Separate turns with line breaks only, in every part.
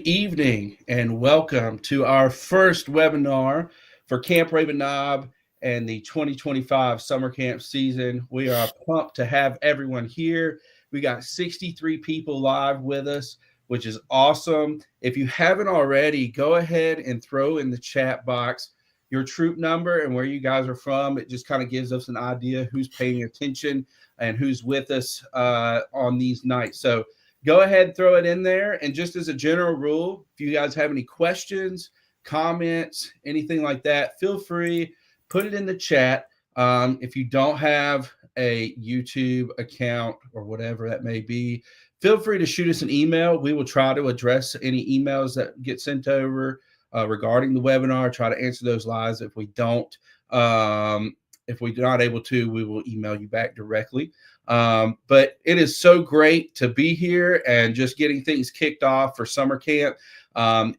evening and welcome to our first webinar for Camp Raven Knob and the 2025 summer camp season. We are pumped to have everyone here. We got 63 people live with us, which is awesome. If you haven't already, go ahead and throw in the chat box your troop number and where you guys are from. It just kind of gives us an idea who's paying attention and who's with us on these nights. So go ahead, throw it in there. And just as a general rule, if you guys have any questions, comments, anything like that, feel free, put it in the chat. If you don't have a YouTube account or whatever that may be, feel free to shoot us an email. We will try to address any emails that get sent over regarding the webinar, try to answer those live. If we don't, if we're not able to, we will email you back directly. But it is so great to be here and just getting things kicked off for summer camp.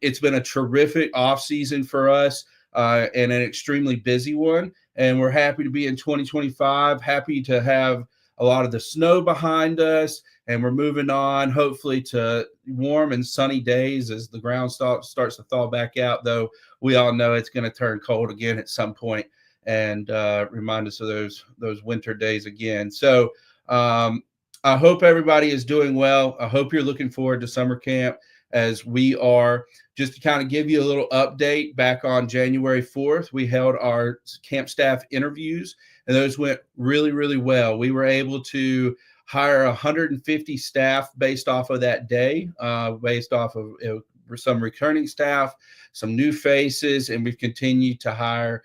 It's been a terrific off season for us and an extremely busy one. And we're happy to be in 2025, happy to have a lot of the snow behind us. And we're moving on, hopefully, to warm and sunny days as the ground starts to thaw back out, though we all know it's going to turn cold again at some point and remind us of those winter days again. So I hope everybody is doing well. I hope you're looking forward to summer camp as we are. Just to kind of give you a little update, back on January 4th, we held our camp staff interviews, and those went really, really well. We were able to hire 150 staff based off of that day, based off of some returning staff, some new faces, and we've continued to hire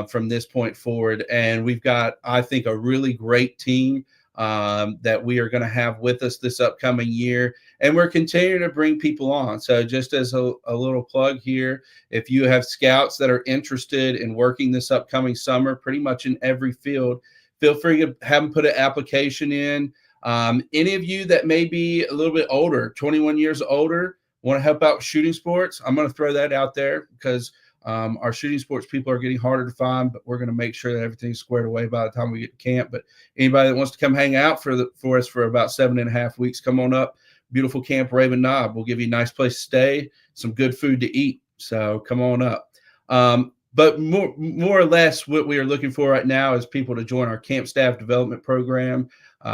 from this point forward. And we've got, I think, a really great team that we are going to have with us this upcoming year. And we're continuing to bring people on. So just as a little plug here, if you have scouts that are interested in working this upcoming summer, pretty much in every field, feel free to have them put an application in. Any of you that may be a little bit older, 21 years older, want to help out with shooting sports, I'm going to throw that out there because our shooting sports people are getting harder to find, but we're going to make sure that everything's squared away by the time we get to camp. But anybody that wants to come hang out for us for about 7.5 weeks, come on up. Beautiful Camp Raven Knob. We'll give you a nice place to stay, some good food to eat. So come on up. But more or less what we are looking for right now is people to join our camp staff development program,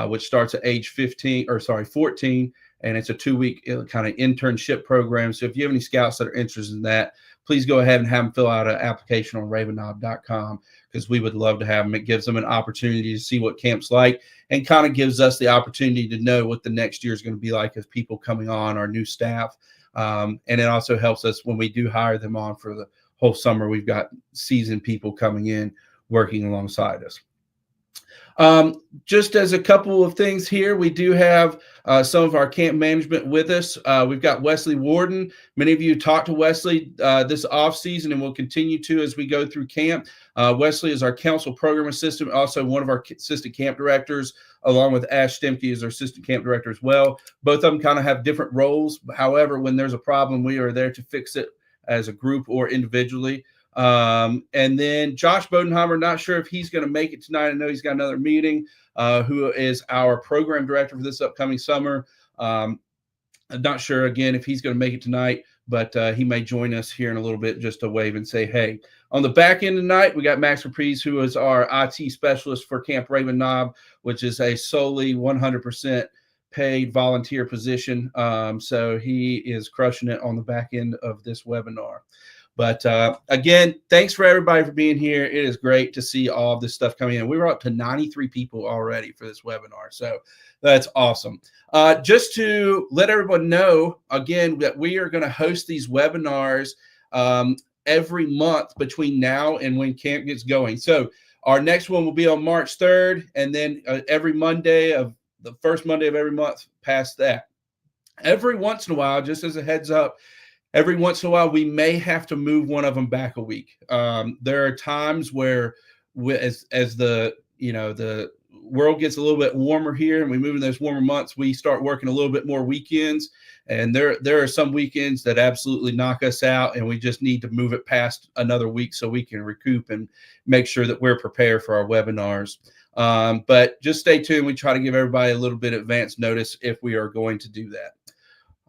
which starts at age 14, and it's a 2-week kind of internship program. So if you have any scouts that are interested in that, please go ahead and have them fill out an application on ravennob.com because we would love to have them. It gives them an opportunity to see what camp's like and kind of gives us the opportunity to know what the next year is going to be like as people coming on, our new staff. And it also helps us when we do hire them on for the whole summer. We've got seasoned people coming in working alongside us. Just as a couple of things here, we do have some of our camp management with us. We've got Wesley Warden. Many of you talked to Wesley this off season and will continue to as we go through camp. Wesley is our council program assistant, also one of our assistant camp directors, along with Ash Stemke as our assistant camp director as well. Both of them kind of have different roles. However, when there's a problem, we are there to fix it as a group or individually. And then Josh Bodenheimer, not sure if he's going to make it tonight. I know he's got another meeting, who is our program director for this upcoming summer. I'm not sure, again, if he's going to make it tonight, but he may join us here in a little bit just to wave and say, hey. On the back end tonight, we got Max Reprise, who is our IT specialist for Camp Raven Knob, which is a solely 100% paid volunteer position. So he is crushing it on the back end of this webinar. But again, thanks for everybody for being here. It is great to see all of this stuff coming in. We were up to 93 people already for this webinar. So that's awesome. Just to let everyone know, again, that we are going to host these webinars every month between now and when camp gets going. So our next one will be on March 3rd, and then every Monday of the first Monday of every month past that. Every once in a while, just as a heads up, every once in a while, we may have to move one of them back a week. There are times where, as the world gets a little bit warmer here, and we move in those warmer months, we start working a little bit more weekends. And there are some weekends that absolutely knock us out, and we just need to move it past another week so we can recoup and make sure that we're prepared for our webinars. But just stay tuned. We try to give everybody a little bit of advance notice if we are going to do that.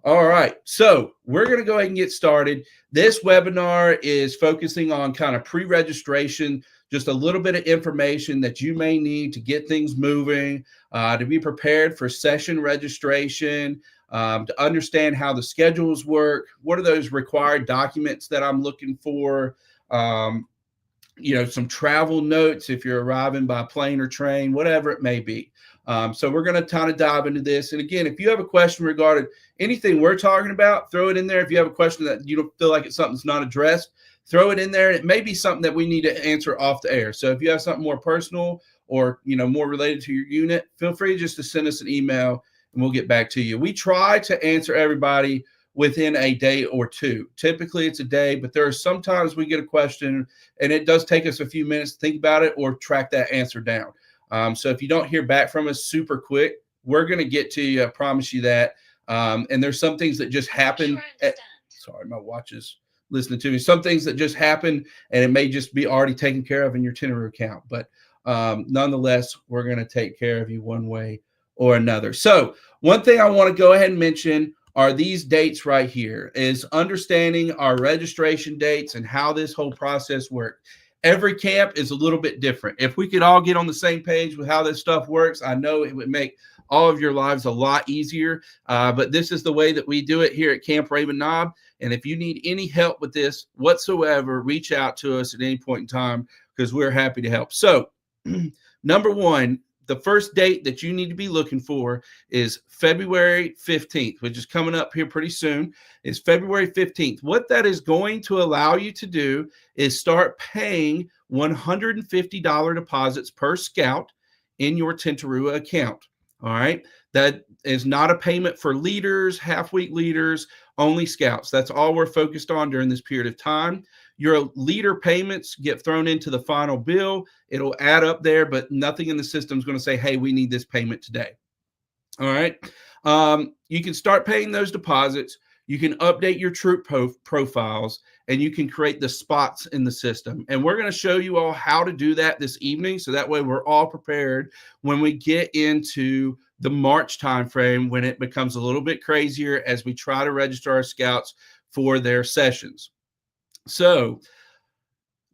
All right, so we're going to go ahead and get started. This webinar is focusing on kind of pre-registration, just a little bit of information that you may need to get things moving, to be prepared for session registration, to understand how the schedules work, what are those required documents that I'm looking for, um, some travel notes if you're arriving by plane or train, whatever it may be. So we're going to kind of dive into this. And again, if you have a question regarding anything we're talking about, throw it in there. If you have a question that you don't feel like it's something that's not addressed, throw it in there. It may be something that we need to answer off the air. So if you have something more personal or more related to your unit, feel free just to send us an email and we'll get back to you. We try to answer everybody within a day or two. Typically it's a day, but there are sometimes we get a question and it does take us a few minutes to think about it or track that answer down. So if you don't hear back from us super quick, we're going to get to you. I promise you that. And there's some things that just happen. Sorry, my watch is listening to me. Some things that just happen and it may just be already taken care of in your Tentaroo account. But nonetheless, we're going to take care of you one way or another. So one thing I want to go ahead and mention are these dates right here, is understanding our registration dates and how this whole process works. Every camp is a little bit different. If we could all get on the same page with how this stuff works, I know it would make all of your lives a lot easier. But this is the way that we do it here at Camp Raven Knob. And if you need any help with this whatsoever, reach out to us at any point in time because we're happy to help. So number one, the first date that you need to be looking for is February 15th, which is coming up here pretty soon. Is February 15th. What that is going to allow you to do is start paying $150 deposits per scout in your Tentaroo account. All right. That is not a payment for leaders, half-week leaders, only scouts. That's all we're focused on during this period of time. Your leader payments get thrown into the final bill. It'll add up there, but nothing in the system is going to say, hey, we need this payment today. All right. You can start paying those deposits. You can update your troop profiles and you can create the spots in the system. And we're going to show you all how to do that this evening. So that way we're all prepared when we get into the March timeframe, when it becomes a little bit crazier as we try to register our scouts for their sessions. So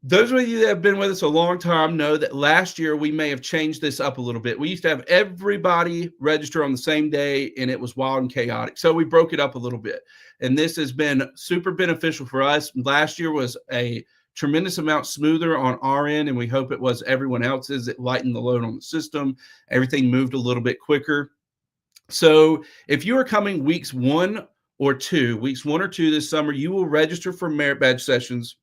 those of you that have been with us a long time know that last year we may have changed this up a little bit. We used to have everybody register on the same day and it was wild and chaotic. So we broke it up a little bit. And this has been super beneficial for us. Last year was a tremendous amount smoother on our end, and we hope it was everyone else's. It lightened the load on the system. Everything moved a little bit quicker. So if you are coming weeks one or two this summer, you will register for merit badge sessions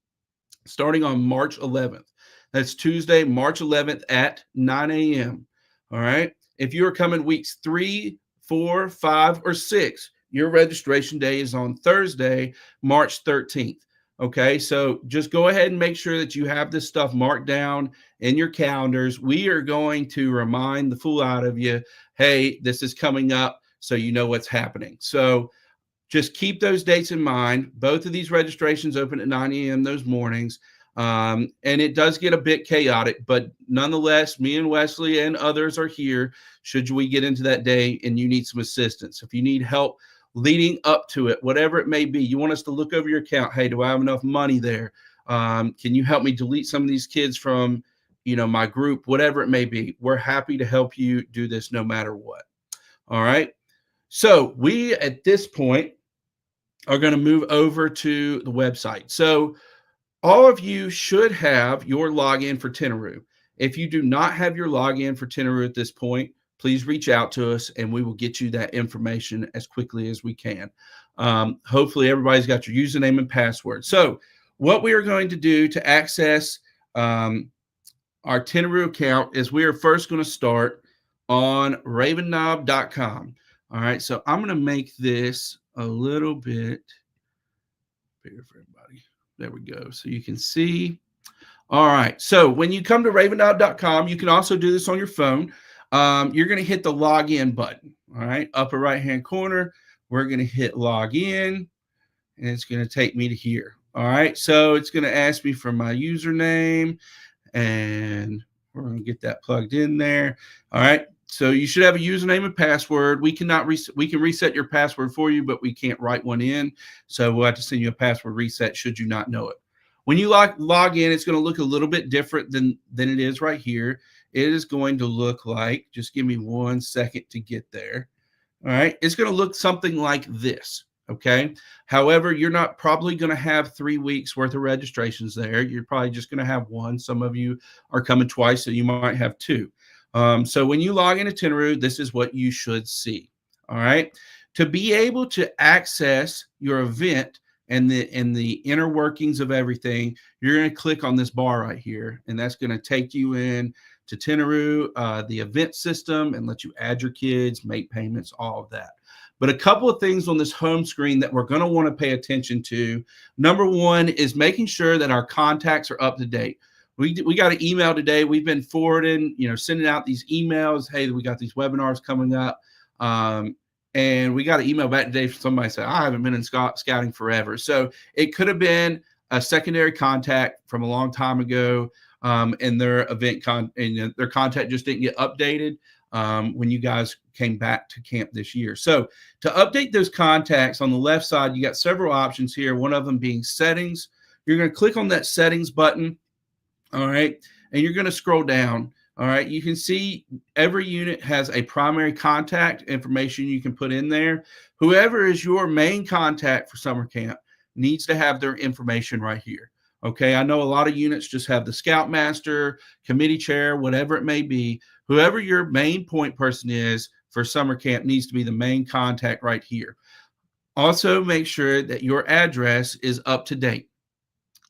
starting on March 11th. That's Tuesday, March 11th at 9 a.m. All right. If you are coming weeks 3, 4, 5, or 6, your registration day is on Thursday, March 13th. Okay. So just go ahead and make sure that you have this stuff marked down in your calendars. We are going to remind the fool out of you, hey, this is coming up, so you know what's happening. So just keep those dates in mind. Both of these registrations open at 9 a.m. those mornings. And it does get a bit chaotic, but nonetheless, me and Wesley and others are here should we get into that day and you need some assistance. If you need help leading up to it, whatever it may be, you want us to look over your account. Hey, do I have enough money there? Can you help me delete some of these kids from, my group, whatever it may be? We're happy to help you do this no matter what. All right. So we, at this point, are going to move over to the website. So all of you should have your login for Tentaroo. If you do not have your login for Tentaroo at this point, please reach out to us and we will get you that information as quickly as we can. Hopefully everybody's got your username and password. So what we are going to do to access our Tentaroo account is we are first going to start on ravennob.com. All right, so I'm going to make this a little bit bigger for everybody. There we go. So you can see. All right. So when you come to ravennob.com, you can also do this on your phone. You're going to hit the login button. All right. Upper right-hand corner. We're going to hit login, and it's going to take me to here. All right. So it's going to ask me for my username, and we're going to get that plugged in there. All right. So you should have a username and password. We can reset your password for you, but we can't write one in. So we'll have to send you a password reset should you not know it. When you log in, it's going to look a little bit different than it is right here. It is going to look like, just give me 1 second to get there. All right. It's going to look something like this. Okay. However, you're not probably going to have 3 weeks worth of registrations there. You're probably just going to have one. Some of you are coming twice, so you might have two. So when you log into Tentaroo, this is what you should see. All right. To be able to access your event and the inner workings of everything, you're going to click on this bar right here, and that's going to take you in to Tentaroo, the event system, and let you add your kids, make payments, all of that. But a couple of things on this home screen that we're going to want to pay attention to. Number one is making sure that our contacts are up to date. We got an email today. We've been forwarding, sending out these emails. Hey, we got these webinars coming up. And we got an email back today from somebody said, I haven't been in scouting forever. So it could have been a secondary contact from a long time ago. And their their contact just didn't get updated when you guys came back to camp this year. So to update those contacts, on the left side, you got several options here. One of them being settings. You're going to click on that settings button. All right. And you're going to scroll down. All right. You can see every unit has a primary contact information you can put in there. Whoever is your main contact for summer camp needs to have their information right here. Okay. I know a lot of units just have the scoutmaster, committee chair, whatever it may be. Whoever your main point person is for summer camp needs to be the main contact right here. Also, make sure that your address is up to date.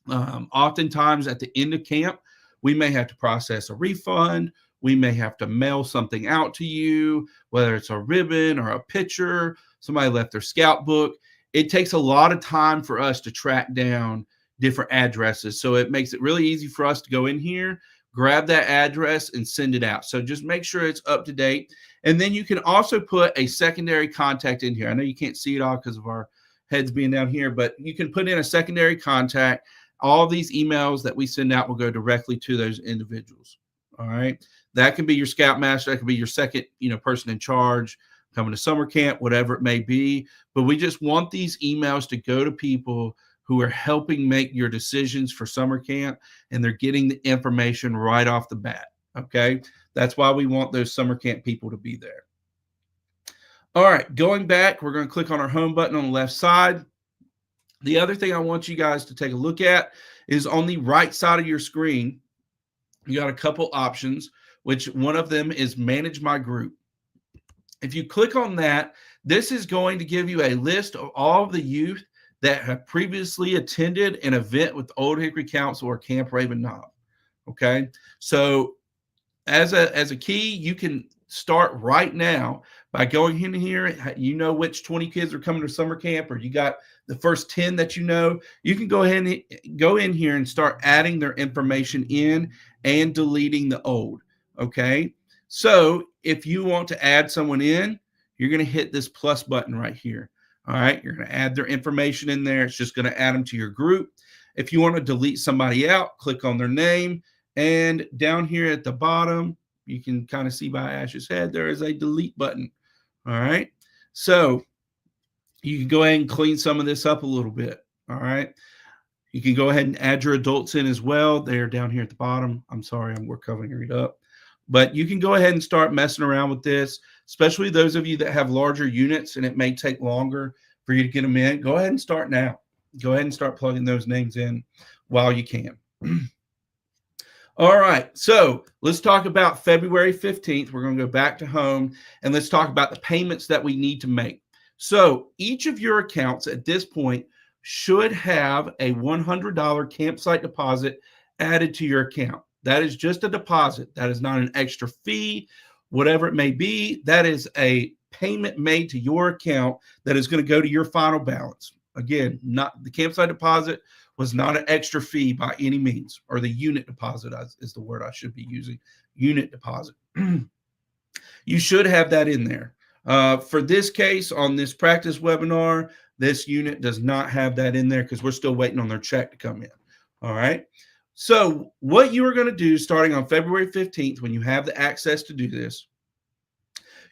Oftentimes at the end of camp, we may have to process a refund. We may have to mail something out to you, whether it's a ribbon or a picture. Somebody left their scout book. It takes a lot of time for us to track down different addresses. So it makes it really easy for us to go in here, grab that address, and send it out. So just make sure it's up to date. And then you can also put a secondary contact in here. I know you can't see it all because of our heads being down here, but you can put in a secondary contact. All these emails that we send out will go directly to those individuals. All right. That can be your scoutmaster. That can be your second, person in charge coming to summer camp, whatever it may be. But we just want these emails to go to people who are helping make your decisions for summer camp, and they're getting the information right off the bat. Okay. That's why we want those summer camp people to be there. All right. Going back, we're going to click on our home button on the left side. The other thing I want you guys to take a look at is on the right side of your screen, you got a couple options, which one of them is manage my group. If you click on that, this is going to give you a list of all of the youth that have previously attended an event with Old Hickory Council or Camp Raven Knob. Okay. So as a key, you can start right now by going in here. You know which 20 kids are coming to summer camp, or you got the first 10 that you know. You can go ahead and go in here and start adding their information in and deleting the old. Okay. So if you want to add someone in, you're going to hit this plus button right here. All right. You're going to add their information in there. It's just going to add them to your group. If you want to delete somebody out, click on their name. And down here at the bottom, you can kind of see by Ash's head, there is a delete button. All right. So you can go ahead and clean some of this up a little bit. All right. You can go ahead and add your adults in as well. They're down here at the bottom. I'm sorry, we're covering it up. But you can go ahead and start messing around with this, especially those of you that have larger units and it may take longer for you to get them in. Go ahead and start now. Go ahead and start plugging those names in while you can. All right, so let's talk about February 15th. We're going to go back to home, and let's talk about the payments that we need to make. So each of your accounts at this point should have a $100 campsite deposit added to your account. That is just a deposit. That is not an extra fee, whatever it may be. That is a payment made to your account that is going to go to your final balance. Again, not the campsite deposit was not an extra fee by any means, or the unit deposit is the word I should be using, unit deposit. You should have that in there. For this case, on this practice webinar, this unit does not have that in there because we're still waiting on their check to come in. All right. So what you are going to do starting on February 15th, when you have the access to do this,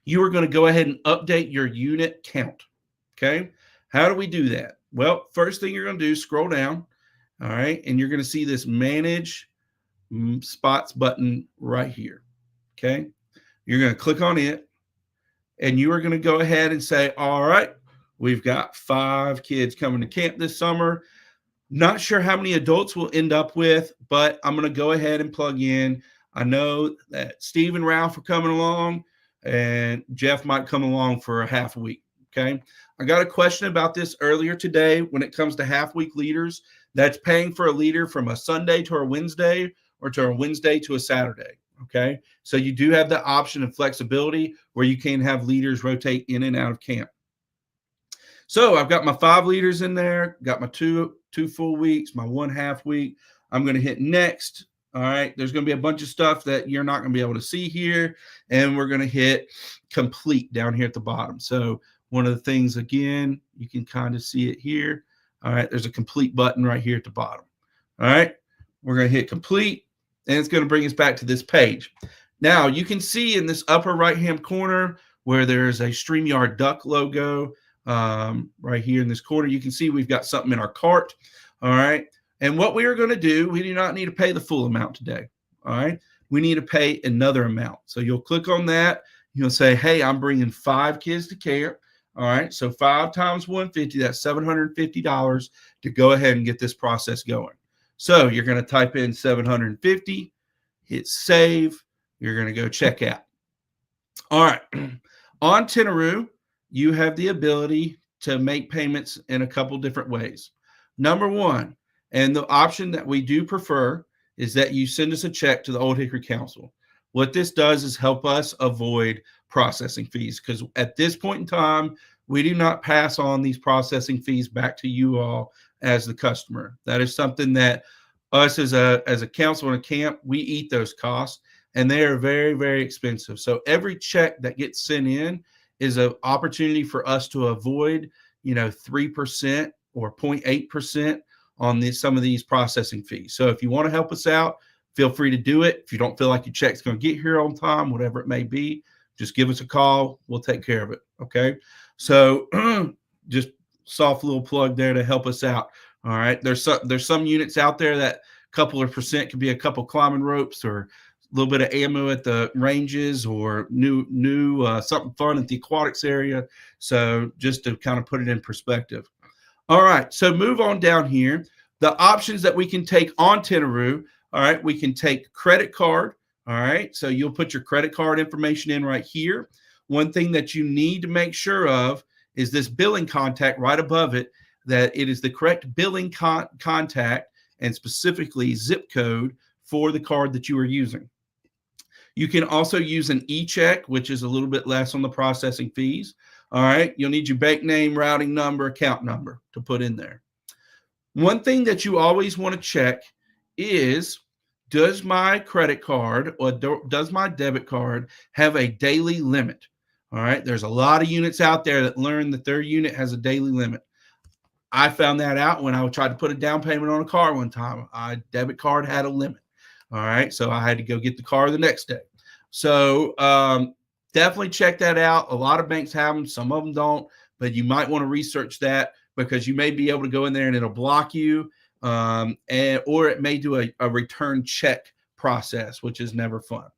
you are going to go ahead and update your unit count. Okay. How do we do that? Well, first thing you're going to do, scroll down. All right. And you're going to see this manage spots button right here. Okay. You're going to click on it and you are going to go ahead and say, all right, we've got 5 kids coming to camp this summer. Not sure how many adults we'll end up with, but I'm going to go ahead and plug in. I know that Steve and Ralph are coming along, and Jeff might come along for a half a week. Okay. I got a question about this earlier today when it comes to half week leaders. That's paying for a leader from a Sunday to a Wednesday or to a Wednesday to a Saturday. Okay. So you do have the option of flexibility where you can have leaders rotate in and out of camp. So I've got my 5 leaders in there, got my two full weeks, my 1 half week. I'm going to hit next. All right. There's going to be a bunch of stuff that you're not going to be able to see here. And we're going to hit complete down here at the bottom. So one of the things, again, you can kind of see it here. All right. There's a complete button right here at the bottom. All right. We're going to hit complete, and it's going to bring us back to this page. Now you can see in this upper right-hand corner where there's a StreamYard Duck logo. Right here in this corner, you can see we've got something in our cart. All right. And what we are going to do, we do not need to pay the full amount today. All right. We need to pay another amount. So you'll click on that. You'll say, hey, I'm bringing 5 kids to camp. All right. So 5 times 150, that's $750 to go ahead and get this process going. So you're going to type in 750, hit save. You're going to go check out. All right. On Tentaroo, you have the ability to make payments in a couple different ways. Number one, and the option that we do prefer, is that you send us a check to the Old Hickory Council. What this does is help us avoid processing fees, because at this point in time, we do not pass on these processing fees back to you all as the customer. That is something that us as a council and a camp, we eat those costs, and they are very, very expensive. So every check that gets sent in is an opportunity for us to avoid, 3% or 0.8% on some of these processing fees. So if you want to help us out, feel free to do it. If you don't feel like your check's going to get here on time, whatever it may be, just give us a call. We'll take care of it. Okay. So just soft little plug there to help us out. All right. There's some units out there that a couple of percent could be a couple climbing ropes or a little bit of ammo at the ranges or new something fun at the aquatics area. So just to kind of put it in perspective. All right. So move on down here. The options that we can take on Tentaroo. All right. We can take credit card. All right. So you'll put your credit card information in right here. One thing that you need to make sure of is this billing contact right above it, that it is the correct billing contact and specifically zip code for the card that you are using. You can also use an e-check, which is a little bit less on the processing fees. All right. You'll need your bank name, routing number, account number to put in there. One thing that you always want to check is, does my credit card or does my debit card have a daily limit? All right. There's a lot of units out there that learn that their unit has a daily limit. I found that out when I tried to put a down payment on a car one time. My debit card had a limit. All right. So I had to go get the car the next day. So definitely check that out. A lot of banks have them. Some of them don't, but you might want to research that because you may be able to go in there and it'll block you. Or it may do a return check process, which is never fun.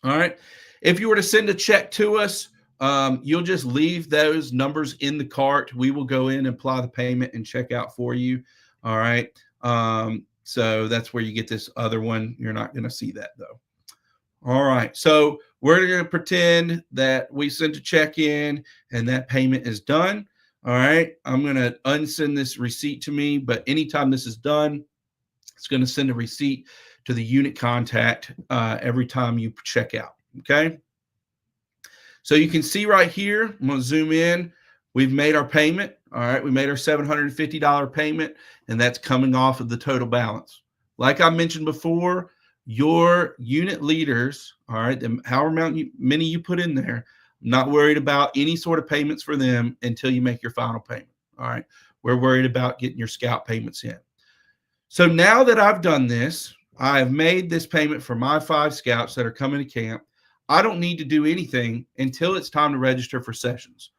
All right. If you were to send a check to us, you'll just leave those numbers in the cart. We will go in and apply the payment and check out for you. All right. So that's where you get this other one. You're not going to see that though. All right. So we're going to pretend that we sent a check in and that payment is done. All right. I'm going to unsend this receipt to me, but anytime this is done, it's going to send a receipt to the unit contact every time you check out. Okay. So you can see right here, I'm going to zoom in. We've made our payment. All right. We made our $750 payment, and that's coming off of the total balance. Like I mentioned before, your unit leaders, all right, however many you put in there, I'm not worried about any sort of payments for them until you make your final payment. All right. We're worried about getting your scout payments in. So now that I've done this, I have made this payment for my 5 scouts that are coming to camp. I don't need to do anything until it's time to register for sessions.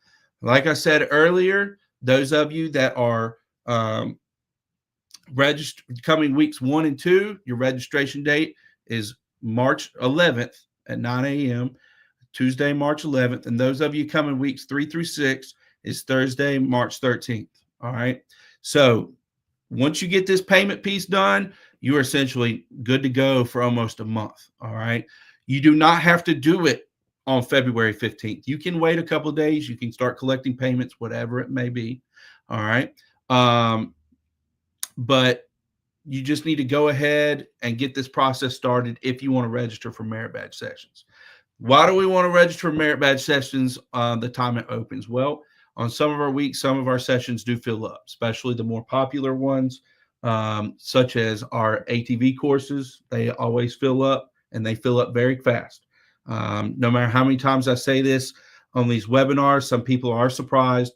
Like I said earlier, those of you that are coming weeks 1 and 2, your registration date is March 11th at 9 a.m. Tuesday, March 11th, and those of you coming weeks 3 through 6 is Thursday, March 13th. All right. So once you get this payment piece done, you are essentially good to go for almost a month. All right. You do not have to do it on February 15th. You can wait a couple of days. You can start collecting payments, whatever it may be. All right. But you just need to go ahead and get this process started if you want to register for merit badge sessions. Why do we want to register for merit badge sessions the time it opens? Well, on some of our weeks, some of our sessions do fill up, especially the more popular ones, such as our ATV courses. They always fill up, and they fill up very fast. No matter how many times I say this on these webinars, some people are surprised.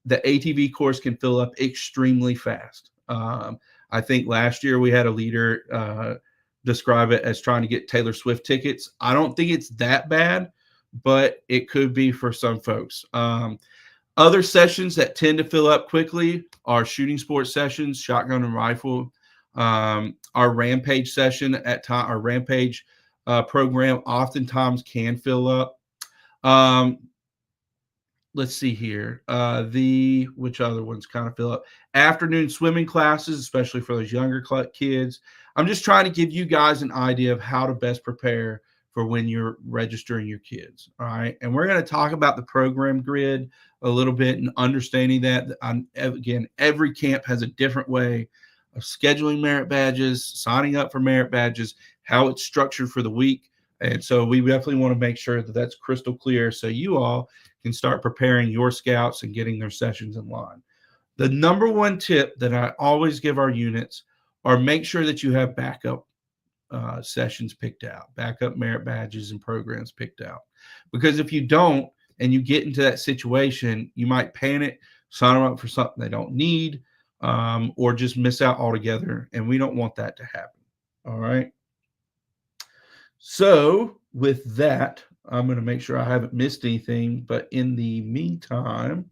The ATV course can fill up extremely fast. I think last year we had a leader describe it as trying to get Taylor Swift tickets. I don't think it's that bad, but it could be for some folks. Other sessions that tend to fill up quickly are shooting sports sessions, shotgun and rifle. Our Rampage session our Rampage program oftentimes can fill up. Let's see here. Which other ones kind of fill up? Afternoon swimming classes, especially for those younger kids. I'm just trying to give you guys an idea of how to best prepare for when you're registering your kids. All right. And we're going to talk about the program grid a little bit and understanding that. Again, every camp has a different way of scheduling merit badges, signing up for merit badges, how it's structured for the week. And so we definitely want to make sure that that's crystal clear so you all can start preparing your scouts and getting their sessions in line. The number one tip that I always give our units are make sure that you have backup sessions picked out, backup merit badges and programs picked out. Because if you don't, and you get into that situation, you might panic, sign them up for something they don't need, or just miss out altogether. And we don't want that to happen. All right. So with that, I'm going to make sure I haven't missed anything. But in the meantime,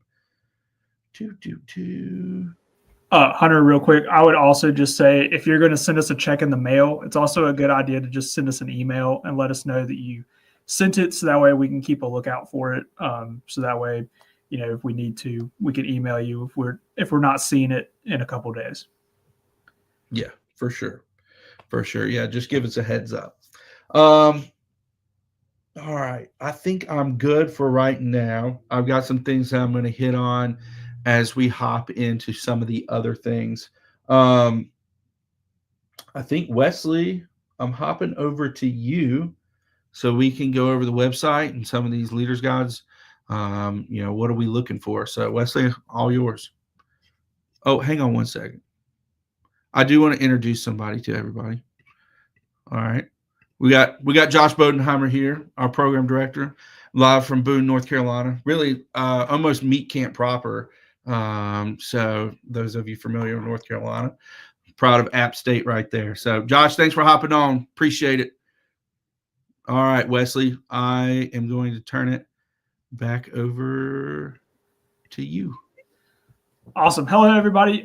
Hunter, real quick, I would also just say if you're going to send us a check in the mail, it's also a good idea to just send us an email and let us know that you sent it, so that way we can keep a lookout for it. So that way, if we need to, we can email you if we're not seeing it in a couple of days.
Yeah, for sure. Yeah, just give us a heads up. All right, I think I'm good for right now. I've got some things that I'm going to hit on as we hop into some of the other things. I think, Wesley, I'm hopping over to you so we can go over the website and some of these leaders guides. What are we looking for? So, Wesley, all yours. Oh, hang on one second. I do want to introduce somebody to everybody. All right. We got Josh Bodenheimer here, our program director, live from Boone, North Carolina. Really, almost meat camp proper. So those of you familiar with North Carolina, proud of App State right there. So Josh, thanks for hopping on. Appreciate it. All right, Wesley, I am going to turn it back over to you.
Awesome. Hello, everybody.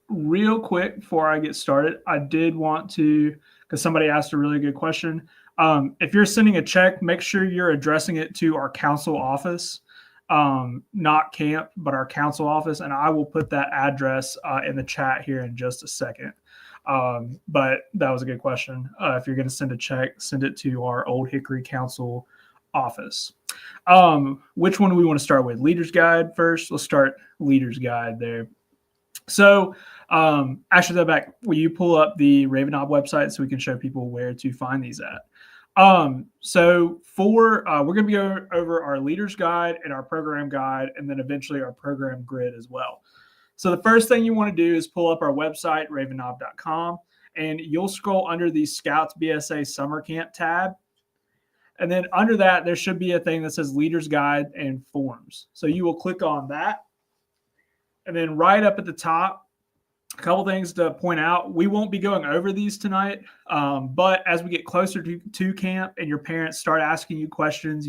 Real quick before I get started, I did want to, because somebody asked a really good question. If you're sending a check, make sure you're addressing it to our council office, not camp, but our council office. And I will put that address in the chat here in just a second. But that was a good question. If you're going to send a check, send it to our Old Hickory Council office. Which one do we want to start with? Leader's Guide first. Let's start Leader's Guide there. So actually, that back, will you pull up the Raven Knob website so we can show people where to find these at? So we're going to go over our Leader's Guide and our Program Guide, and then eventually our Program Grid as well. So the first thing you want to do is pull up our website, ravennob.com, and you'll scroll under the Scouts BSA Summer Camp tab. And then under that, there should be a thing that says Leader's Guide and Forms. So you will click on that. And then right up at the top, A couple things to point out. We won't be going over these tonight, but as we get closer to camp and your parents start asking you questions,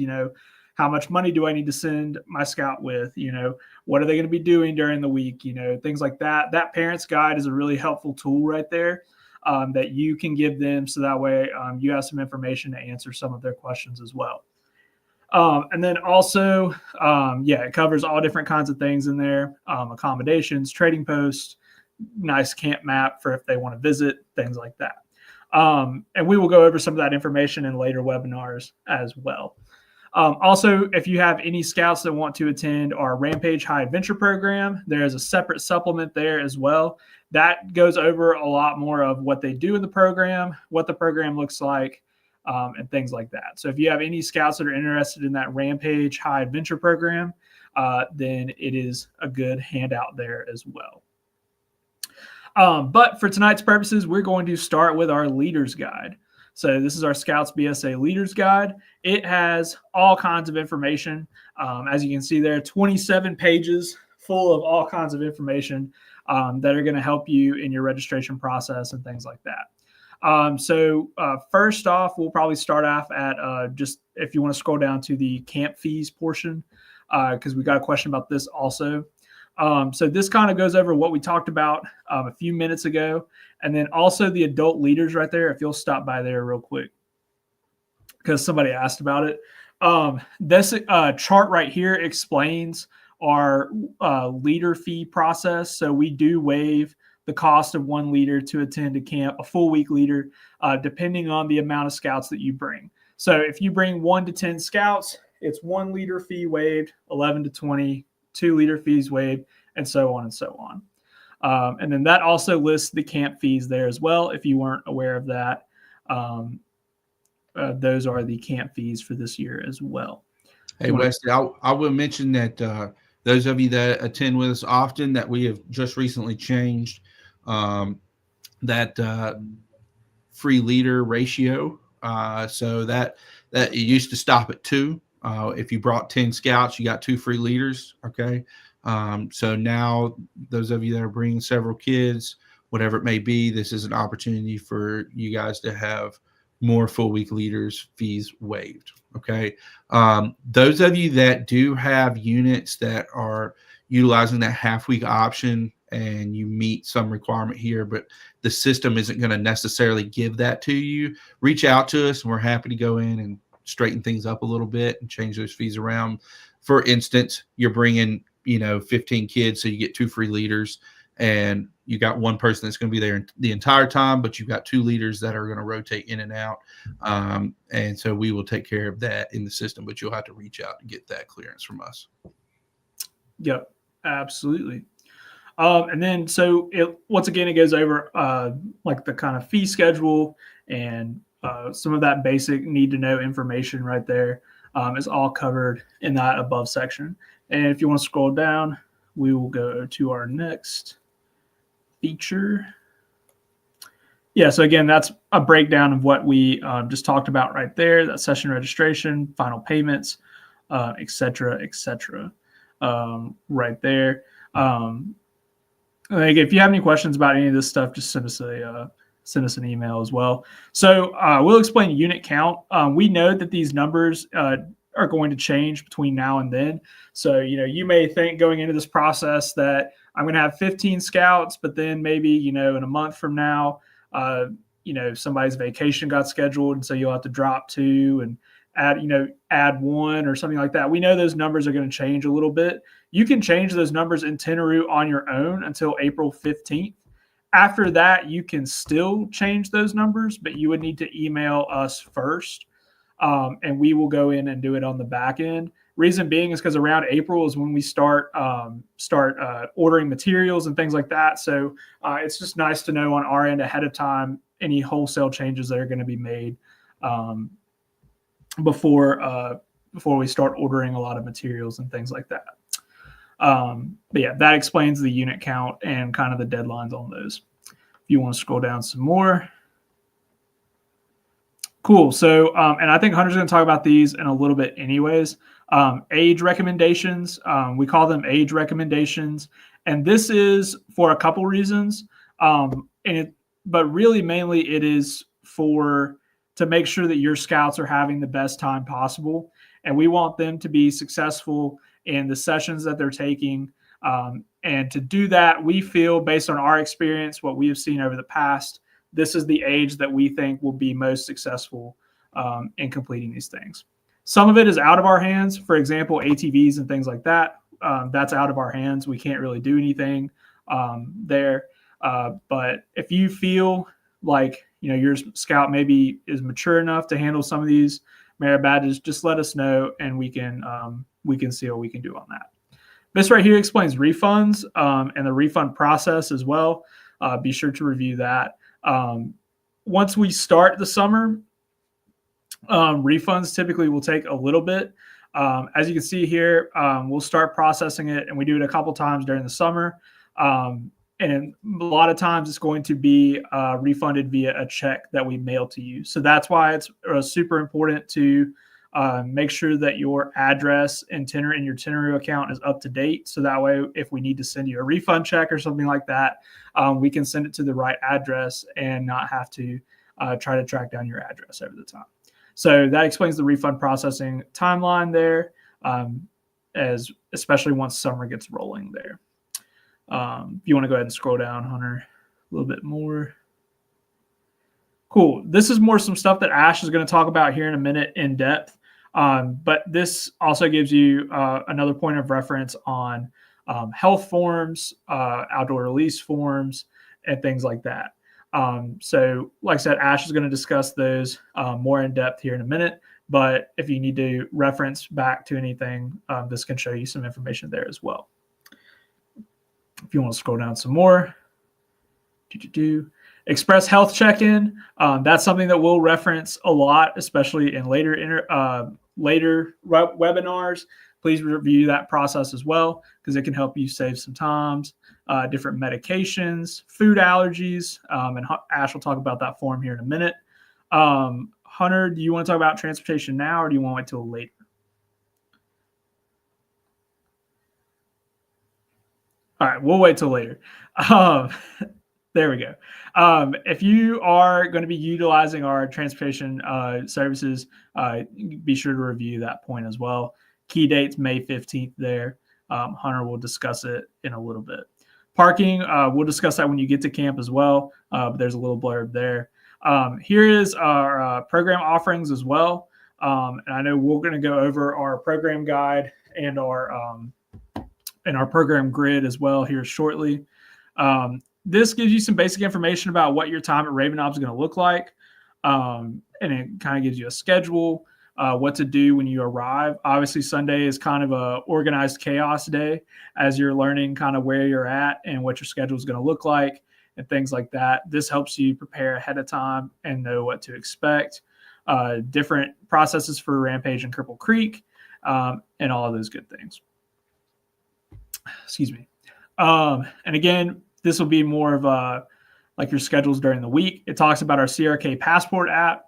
how much money do I need to send my scout with? What are they going to be doing during the week? Things like that. That parents guide is a really helpful tool right there that you can give them. So that way you have some information to answer some of their questions as well. And then also, it covers all different kinds of things in there, accommodations, trading posts, nice camp map for if they want to visit, things like that. And we will go over some of that information in later webinars as well. Also, if you have any scouts that want to attend our Rampage High Adventure program, there is a separate supplement there as well. That goes over a lot more of what they do in the program, what the program looks like, and things like that. So if you have any scouts that are interested in that Rampage High Adventure program, then it is a good handout there as well. But for tonight's purposes, we're going to start with our Leader's Guide. So this is our Scouts BSA Leader's Guide. It has all kinds of information. As you can see there, 27 pages full of all kinds of information that are going to help you in your registration process and things like that. So first off, we'll probably start off at just if you want to scroll down to the camp fees portion, because we got a question about this also. So this kind of goes over what we talked about a few minutes ago. And then also the adult leaders right there, if you'll stop by there real quick, because somebody asked about it. This chart right here explains our leader fee process. So we do waive the cost of one leader to attend a camp, a full week leader, depending on the amount of scouts that you bring. So if you bring 1 to 10 scouts, it's 1 leader fee waived, 11 to 20, 2 leader fees waived, and so on and so on. And then that also lists the camp fees there as well. If you weren't aware of that, those are the camp fees for this year as well.
Hey, Wesley, I will mention that those of you that attend with us often, that we have just recently changed that free leader ratio. So that it used to stop at 2. If you brought 10 scouts, you got 2 free leaders. Okay. So now those of you that are bringing several kids, whatever it may be, this is an opportunity for you guys to have more full week leaders fees waived. Okay. Those of you that do have units that are utilizing that half week option and you meet some requirement here, but the system isn't going to necessarily give that to you, reach out to us and we're happy to go in and straighten things up a little bit and change those fees around. For instance, you're bringing 15 kids, so you get 2 free leaders, and you got one person that's going to be there the entire time, but you've got 2 leaders that are going to rotate in and out, and so we will take care of that in the system, but you'll have to reach out to get that clearance from us.
Yep, absolutely. And then so once again it goes over like the kind of fee schedule and some of that basic need to know information right there is all covered in that above section. And if you want to scroll down, we will go to our next feature. Yeah, so again, that's a breakdown of what we just talked about right there, that session registration, final payments, et cetera, right there. If you have any questions about any of this stuff, just send us an email as well. So we'll explain unit count. We know that these numbers are going to change between now and then. So, you may think going into this process that I'm going to have 15 scouts, but then maybe, in a month from now, somebody's vacation got scheduled. And so you'll have to drop 2 and add 1 or something like that. We know those numbers are going to change a little bit. You can change those numbers in Tentaroo on your own until April 15th. After that, you can still change those numbers, but you would need to email us first, and we will go in and do it on the back end. Reason being is because around April is when we start ordering materials and things like that. So it's just nice to know on our end ahead of time any wholesale changes that are going to be made before we start ordering a lot of materials and things like that. But yeah, that explains the unit count and kind of the deadlines on those. If you want to scroll down some more. Cool. So, and I think Hunter's going to talk about these in a little bit anyways. Age recommendations. We call them age recommendations. And this is for a couple reasons. But really mainly it is to make sure that your scouts are having the best time possible. And we want them to be successful in the sessions that they're taking. And to do that, we feel based on our experience, what we have seen over the past, this is the age that we think will be most successful in completing these things. Some of it is out of our hands. For example, ATVs and things like that. That's out of our hands. We can't really do anything there. But if you feel like your scout maybe is mature enough to handle some of these merit badges, just let us know and we can see what we can do on that. This right here explains refunds and the refund process as well. Be sure to review that. Once we start the summer, refunds typically will take a little bit. As you can see here, we'll start processing it, and we do it a couple times during the summer. And a lot of times it's going to be refunded via a check that we mail to you. So that's why it's super important to make sure that your address and your Tentaroo account is up to date. So that way, if we need to send you a refund check or something like that, we can send it to the right address and not have to try to track down your address over the time. So that explains the refund processing timeline there, especially once summer gets rolling there. If you want to go ahead and scroll down, Hunter, a little bit more. Cool. This is more some stuff that Ash is going to talk about here in a minute in depth. But this also gives you another point of reference on health forms, outdoor release forms, and things like that. So like I said, Ash is going to discuss those more in depth here in a minute. But if you need to reference back to anything, this can show you some information there as well. If you want to scroll down some more, Express Health Check-in. That's something that we'll reference a lot, especially in later webinars. Please review that process as well, because it can help you save some times. Different medications, food allergies, and Ash will talk about that form here in a minute. Hunter, do you want to talk about transportation now, or do you want to wait till later? All right, we'll wait till later. There we go. If you are going to be utilizing our transportation services, be sure to review that point as well. Key dates, May 15th there. Hunter will discuss it in a little bit. Parking, we'll discuss that when you get to camp as well, but there's a little blurb there. Here is our program offerings as well. And I know we're going to go over our program guide and our program grid as well here shortly. This gives you some basic information about what your time at Raven Knob is going to look like. And it kind of gives you a schedule, what to do when you arrive. Obviously, Sunday is kind of a organized chaos day as you're learning kind of where you're at and what your schedule is going to look like and things like that. This helps you prepare ahead of time and know what to expect. Different processes for Rampage and Cripple Creek, and all of those good things. Excuse me. And again, this will be more of like your schedules during the week. It talks about our CRK Passport app,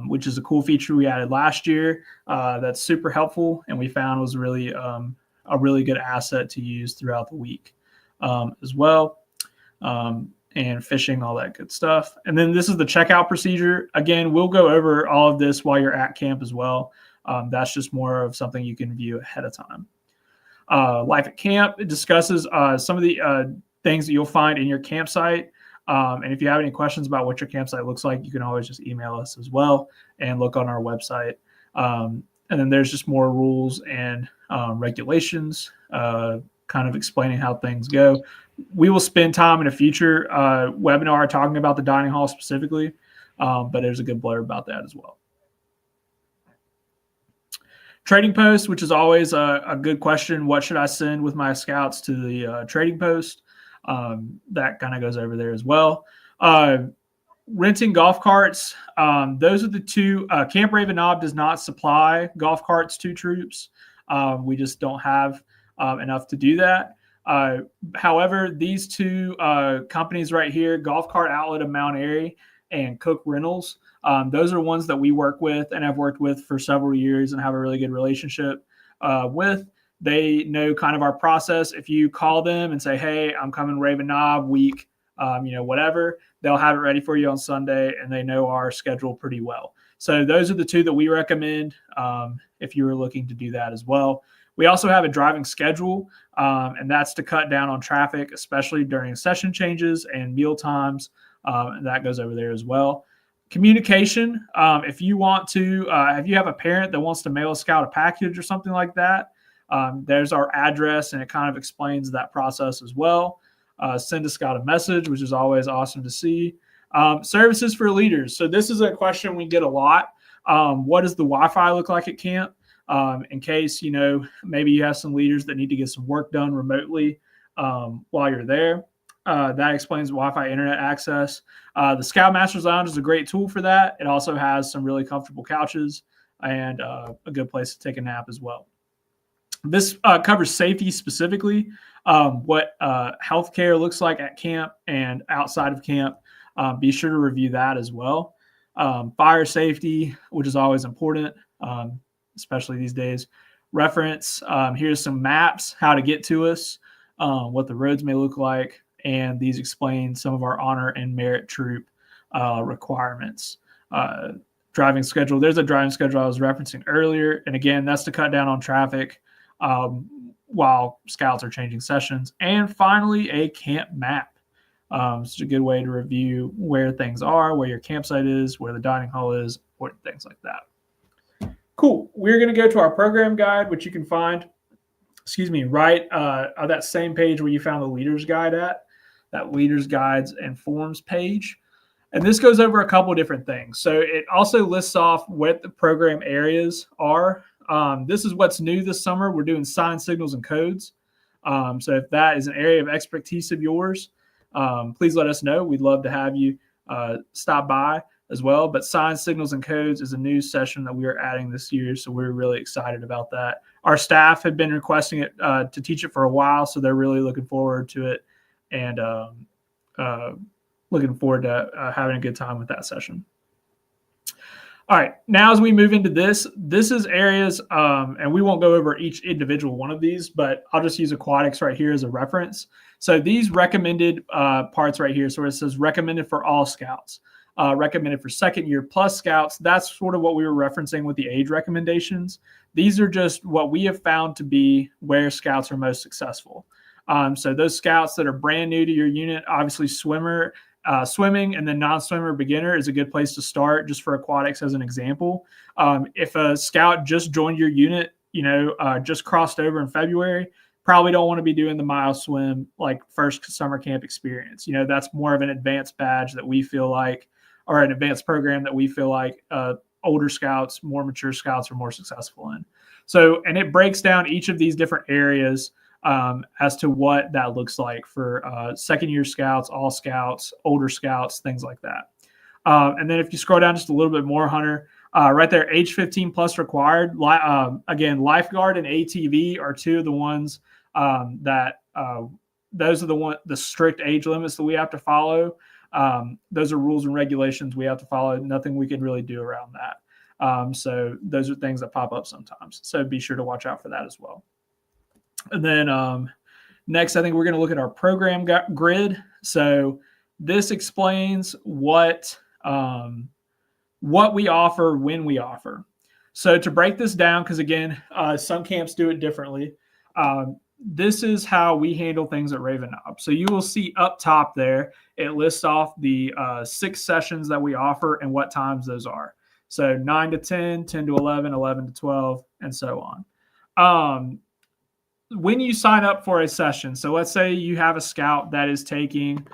which is a cool feature we added last year. That's super helpful, and we found was really a really good asset to use throughout the week as well. And fishing, all that good stuff. And then this is the checkout procedure. Again, we'll go over all of this while you're at camp as well. That's just more of something you can view ahead of time. Life at camp, it discusses some of the things that you'll find in your campsite. And if you have any questions about what your campsite looks like, you can always just email us as well and look on our website. And then there's just more rules and regulations, kind of explaining how things go. We will spend time in a future webinar talking about the dining hall specifically, but there's a good blurb about that as well. Trading post, which is always a good question. What should I send with my scouts to the trading post? That kind of goes over there as well. Renting golf carts. Those are the two. Camp Raven Knob does not supply golf carts to troops. We just don't have enough to do that. However, these two companies right here, Golf Cart Outlet of Mount Airy and Cook Rentals, those are ones that we work with and have worked with for several years and have a really good relationship with. They know kind of our process. If you call them and say, hey, I'm coming Raven Knob week whatever, they'll have it ready for you on Sunday, and they know our schedule pretty well. So those are the two that we recommend if you were looking to do that as well. We also have a driving schedule, and that's to cut down on traffic, especially during session changes and meal times. And that goes over there as well. Communication, if you want to, if you have a parent that wants to mail a scout a package or something like that, there's our address, and it kind of explains that process as well. Send a scout a message, which is always awesome to see. Services for leaders. So this is a question we get a lot. What does the Wi-Fi look like at camp? In case, maybe you have some leaders that need to get some work done remotely while you're there. That explains Wi-Fi internet access. The Scoutmaster's Lounge is a great tool for that. It also has some really comfortable couches and a good place to take a nap as well. This covers safety specifically, what healthcare looks like at camp and outside of camp. Be sure to review that as well. Fire safety, which is always important, especially these days. Reference, here's some maps, how to get to us, what the roads may look like, and these explain some of our honor and merit troop requirements. Driving schedule, there's a driving schedule I was referencing earlier, and again, that's to cut down on traffic while scouts are changing sessions. And finally, a camp map. It's a good way to review where things are, where your campsite is, where the dining hall is, important things like that. Cool. We're going to go to our program guide, which you can find, right on that same page where you found the leader's guide at, that leader's guides and forms page. And this goes over a couple different things. So it also lists off what the program areas are. This is what's new this summer. We're doing signs, signals, and codes. So if that is an area of expertise of yours, please let us know. We'd love to have you stop by as well. But signs, signals, and codes is a new session that we are adding this year. So we're really excited about that. Our staff had been requesting it to teach it for a while. So they're really looking forward to it and looking forward to having a good time with that session. All right, now as we move into this is areas, and we won't go over each individual one of these, but I'll just use aquatics right here as a reference. So these recommended parts right here, so it says recommended for all scouts, recommended for second year plus scouts. That's sort of what we were referencing with the age recommendations. These are just what we have found to be where scouts are most successful. So those scouts that are brand new to your unit, obviously swimming and then non-swimmer beginner is a good place to start, just for aquatics as an example. If a scout just joined your unit, just crossed over in February, probably don't want to be doing the mile swim like first summer camp experience. That's more of an advanced badge that we feel like, or an advanced program that we feel like older scouts, more mature scouts are more successful in. So, and it breaks down each of these different areas as to what that looks like for second year scouts, all scouts, older scouts, things like that. And then if you scroll down just a little bit more, Hunter, right there, age 15 plus required. Again, lifeguard and ATV are two of the ones that those are the strict age limits that we have to follow. Those are rules and regulations we have to follow. Nothing we can really do around that. So those are things that pop up sometimes. So be sure to watch out for that as well. And then next, I think we're going to look at our program grid. So this explains what we offer when we offer. So to break this down, because again, some camps do it differently. This is how we handle things at Raven Knob. So you will see up top there, it lists off the 6 sessions that we offer and what times those are. So 9 to 10, 10 to 11, 11 to 12, and so on. When you sign up for a session, so let's say you have a scout that is taking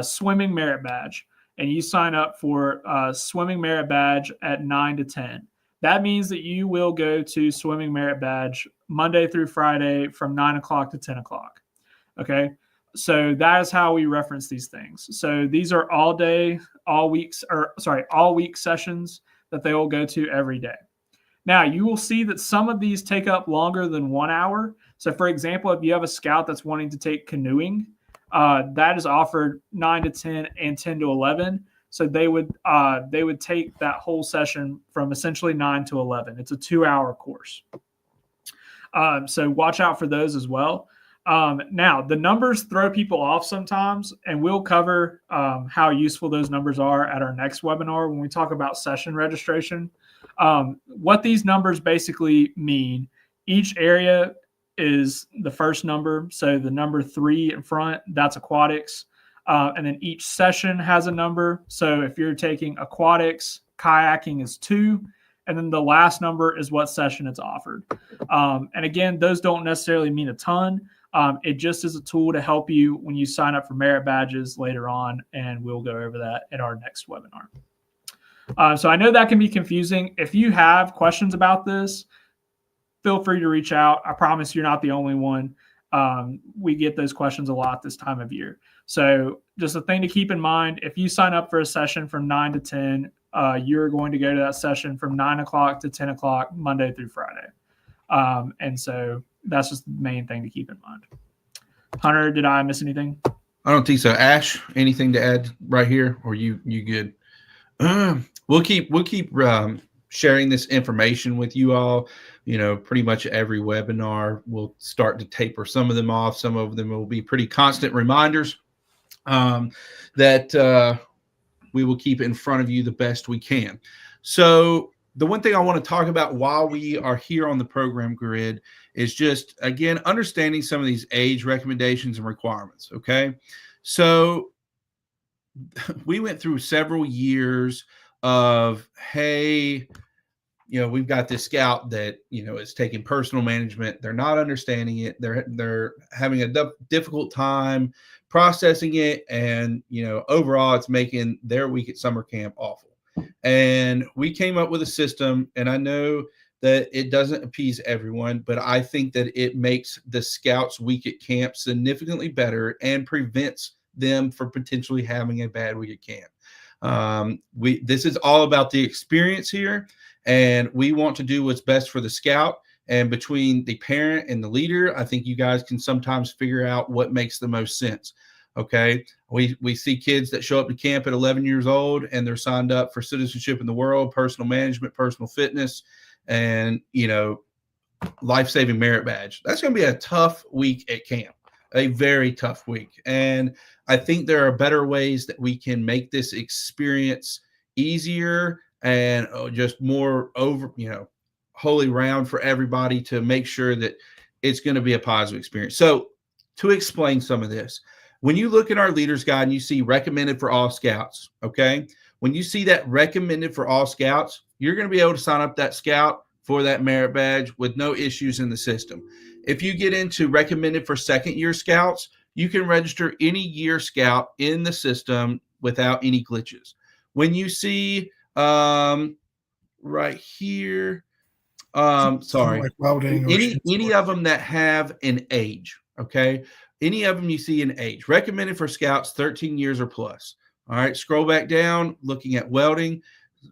swimming merit badge, and you sign up for swimming merit badge at 9 to 10. That means that you will go to swimming merit badge Monday through Friday from 9 o'clock to 10 o'clock. Okay, so that is how we reference these things. So these are all week sessions that they will go to every day. Now, you will see that some of these take up longer than 1 hour. So, for example, if you have a scout that's wanting to take canoeing, that is offered 9 to 10 and 10 to 11. So they would take that whole session from essentially 9 to 11. It's a 2-hour course. So watch out for those as well. Now, the numbers throw people off sometimes, and we'll cover how useful those numbers are at our next webinar when we talk about session registration. What these numbers basically mean, each area is the first number. So the number 3 in front, that's aquatics. And then each session has a number. So if you're taking aquatics, kayaking is 2. And then the last number is what session it's offered. And again, those don't necessarily mean a ton. It just is a tool to help you when you sign up for merit badges later on, and we'll go over that in our next webinar. So I know that can be confusing. If you have questions about this, feel free to reach out. I promise you're not the only one. We get those questions a lot this time of year. So just a thing to keep in mind, if you sign up for a session from 9 to 10, you're going to go to that session from 9 o'clock to 10 o'clock, Monday through Friday. And so that's just the main thing to keep in mind. Hunter, did I miss anything?
I don't think so. Ash, anything to add right here, or you good? We'll keep sharing this information with you all. Pretty much every webinar we'll start to taper some of them off. Some of them will be pretty constant reminders that we will keep in front of you the best we can. So the one thing I want to talk about while we are here on the program grid is just, again, understanding some of these age recommendations and requirements. Okay. So we went through several years of, hey, we've got this scout that, is taking personal management. They're not understanding it. They're having a difficult time processing it. And, overall it's making their week at summer camp awful. And we came up with a system, and I know that it doesn't appease everyone, but I think that it makes the scouts' week at camp significantly better and prevents them from potentially having a bad week at camp. This is all about the experience here, and we want to do what's best for the scout. And between the parent and the leader, I think you guys can sometimes figure out what makes the most sense. Okay. We see kids that show up to camp at 11 years old, and they're signed up for citizenship in the world, personal management, personal fitness, and, life-saving merit badge. That's going to be a tough week at camp, a very tough week. And I think there are better ways that we can make this experience easier and just more wholly round for everybody to make sure that it's going to be a positive experience. So to explain some of this, when you look at our leaders guide and you see recommended for all scouts, okay, when you see that recommended for all scouts, you're going to be able to sign up that scout for that merit badge with no issues in the system. If you get into recommended for second year scouts, you can register any year scout in the system without any glitches. When you see right here, sorry,
like welding,
any of them that have an age, okay, any of them you see an age recommended for scouts 13 years or plus. All right, scroll back down, looking at welding,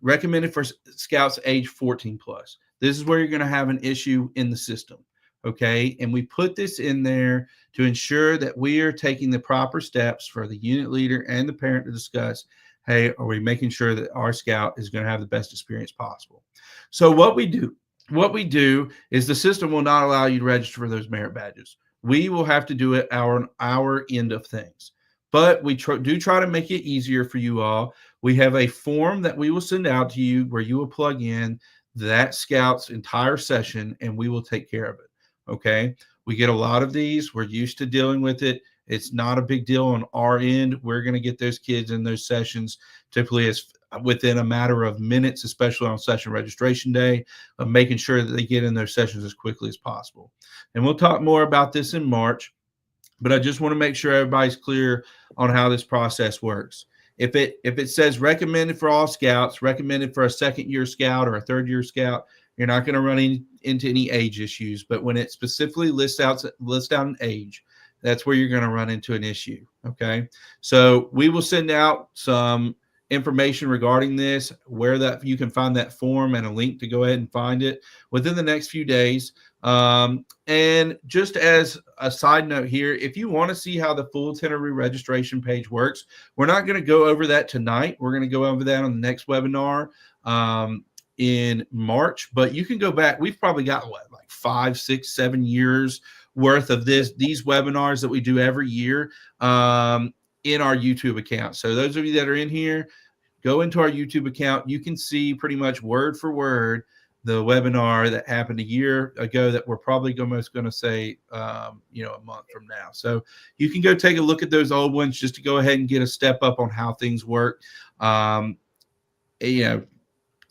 recommended for scouts age 14 plus. This is where you're going to have an issue in the system. Okay, and we put this in there to ensure that we are taking the proper steps for the unit leader and the parent to discuss, hey, are we making sure that our scout is going to have the best experience possible? So what we do is the system will not allow you to register for those merit badges. We will have to do it our end of things. But we do try to make it easier for you all. We have a form that we will send out to you where you will plug in that scout's entire session, and we will take care of it. Okay. We get a lot of these. We're used to dealing with it. It's not a big deal on our end. We're going to get those kids in those sessions typically as within a matter of minutes, especially on session registration day, of making sure that they get in those sessions as quickly as possible. And we'll talk more about this in March, but I just want to make sure everybody's clear on how this process works. If it says recommended for all scouts, recommended for a second year scout or a third year scout, you're not going to run into any age issues. But when it specifically lists out an age, that's where you're going to run into an issue. Okay. So we will send out some information regarding this, where that you can find that form and a link to go ahead and find it within the next few days. And just as a side note here, if you want to see how the full Tentaroo registration page works, we're not going to go over that tonight. We're going to go over that on the next webinar. in March, but you can go back. We've probably got like 5, 6, 7 years worth of these webinars that we do every year in our YouTube account. So those of you that are in here, go into our YouTube account. You can see pretty much word for word the webinar that happened a year ago that we're probably almost going to say, a month from now. So you can go take a look at those old ones just to go ahead and get a step up on how things work.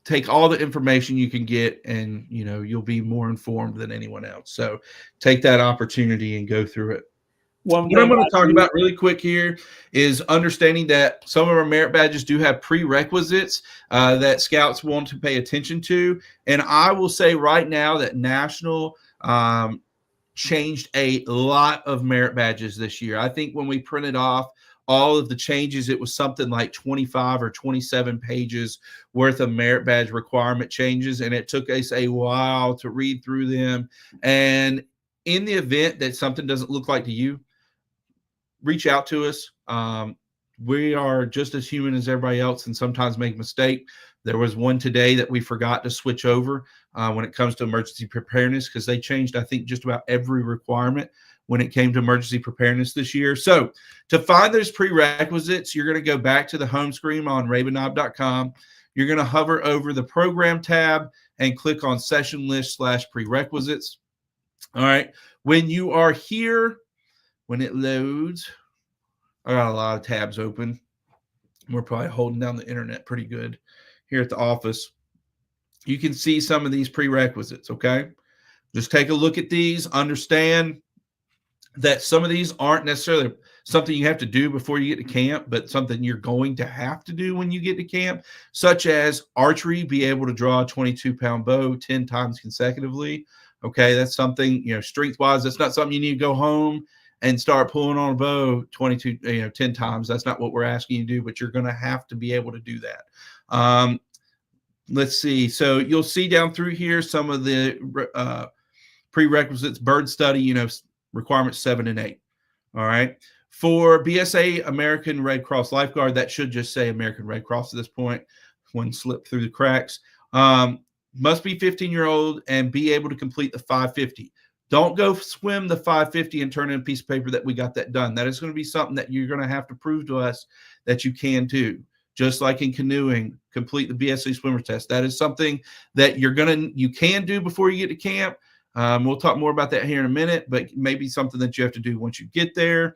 Take all the information you can get, and you'll be more informed than anyone else. So take that opportunity and go through it. What I'm going to talk about really quick here is understanding that some of our merit badges do have prerequisites that scouts want to pay attention to. And I will say right now that National changed a lot of merit badges this year. I think when we printed off all of the changes, it was something like 25 or 27 pages worth of merit badge requirement changes. And it took us a while to read through them. And in the event that something doesn't look like to you, reach out to us. We are just as human as everybody else and sometimes make a mistake. There was one today that we forgot to switch over when it comes to emergency preparedness, because they changed, I think, just about every requirement when it came to emergency preparedness this year. So to find those prerequisites, you're going to go back to the home screen on ravennob.com. You're going to hover over the program tab and click on session list /prerequisites. All right. When you are here, when it loads, I got a lot of tabs open. We're probably holding down the internet pretty good here at the office. You can see some of these prerequisites, okay? Just take a look at these. Understand that some of these aren't necessarily something you have to do before you get to camp, but something you're going to have to do when you get to camp, such as archery, be able to draw a 22-pound bow 10 times consecutively. Okay, that's something, strength-wise, that's not something you need to go home and start pulling on a bow 10 times. That's not what we're asking you to do, but you're going to have to be able to do that. Let's see. So you'll see down through here some of the prerequisites, bird study, requirements 7 and 8. All right. For BSA American Red Cross lifeguard, that should just say American Red Cross at this point. One slip through the cracks. Must be 15-year-old and be able to complete the 550. Don't go swim the 550 and turn in a piece of paper that we got that done. That is going to be something that you're going to have to prove to us that you can do. Just like in canoeing, complete the BSA swimmer test. That is something that you can do before you get to camp. We'll talk more about that here in a minute, but maybe something that you have to do once you get there.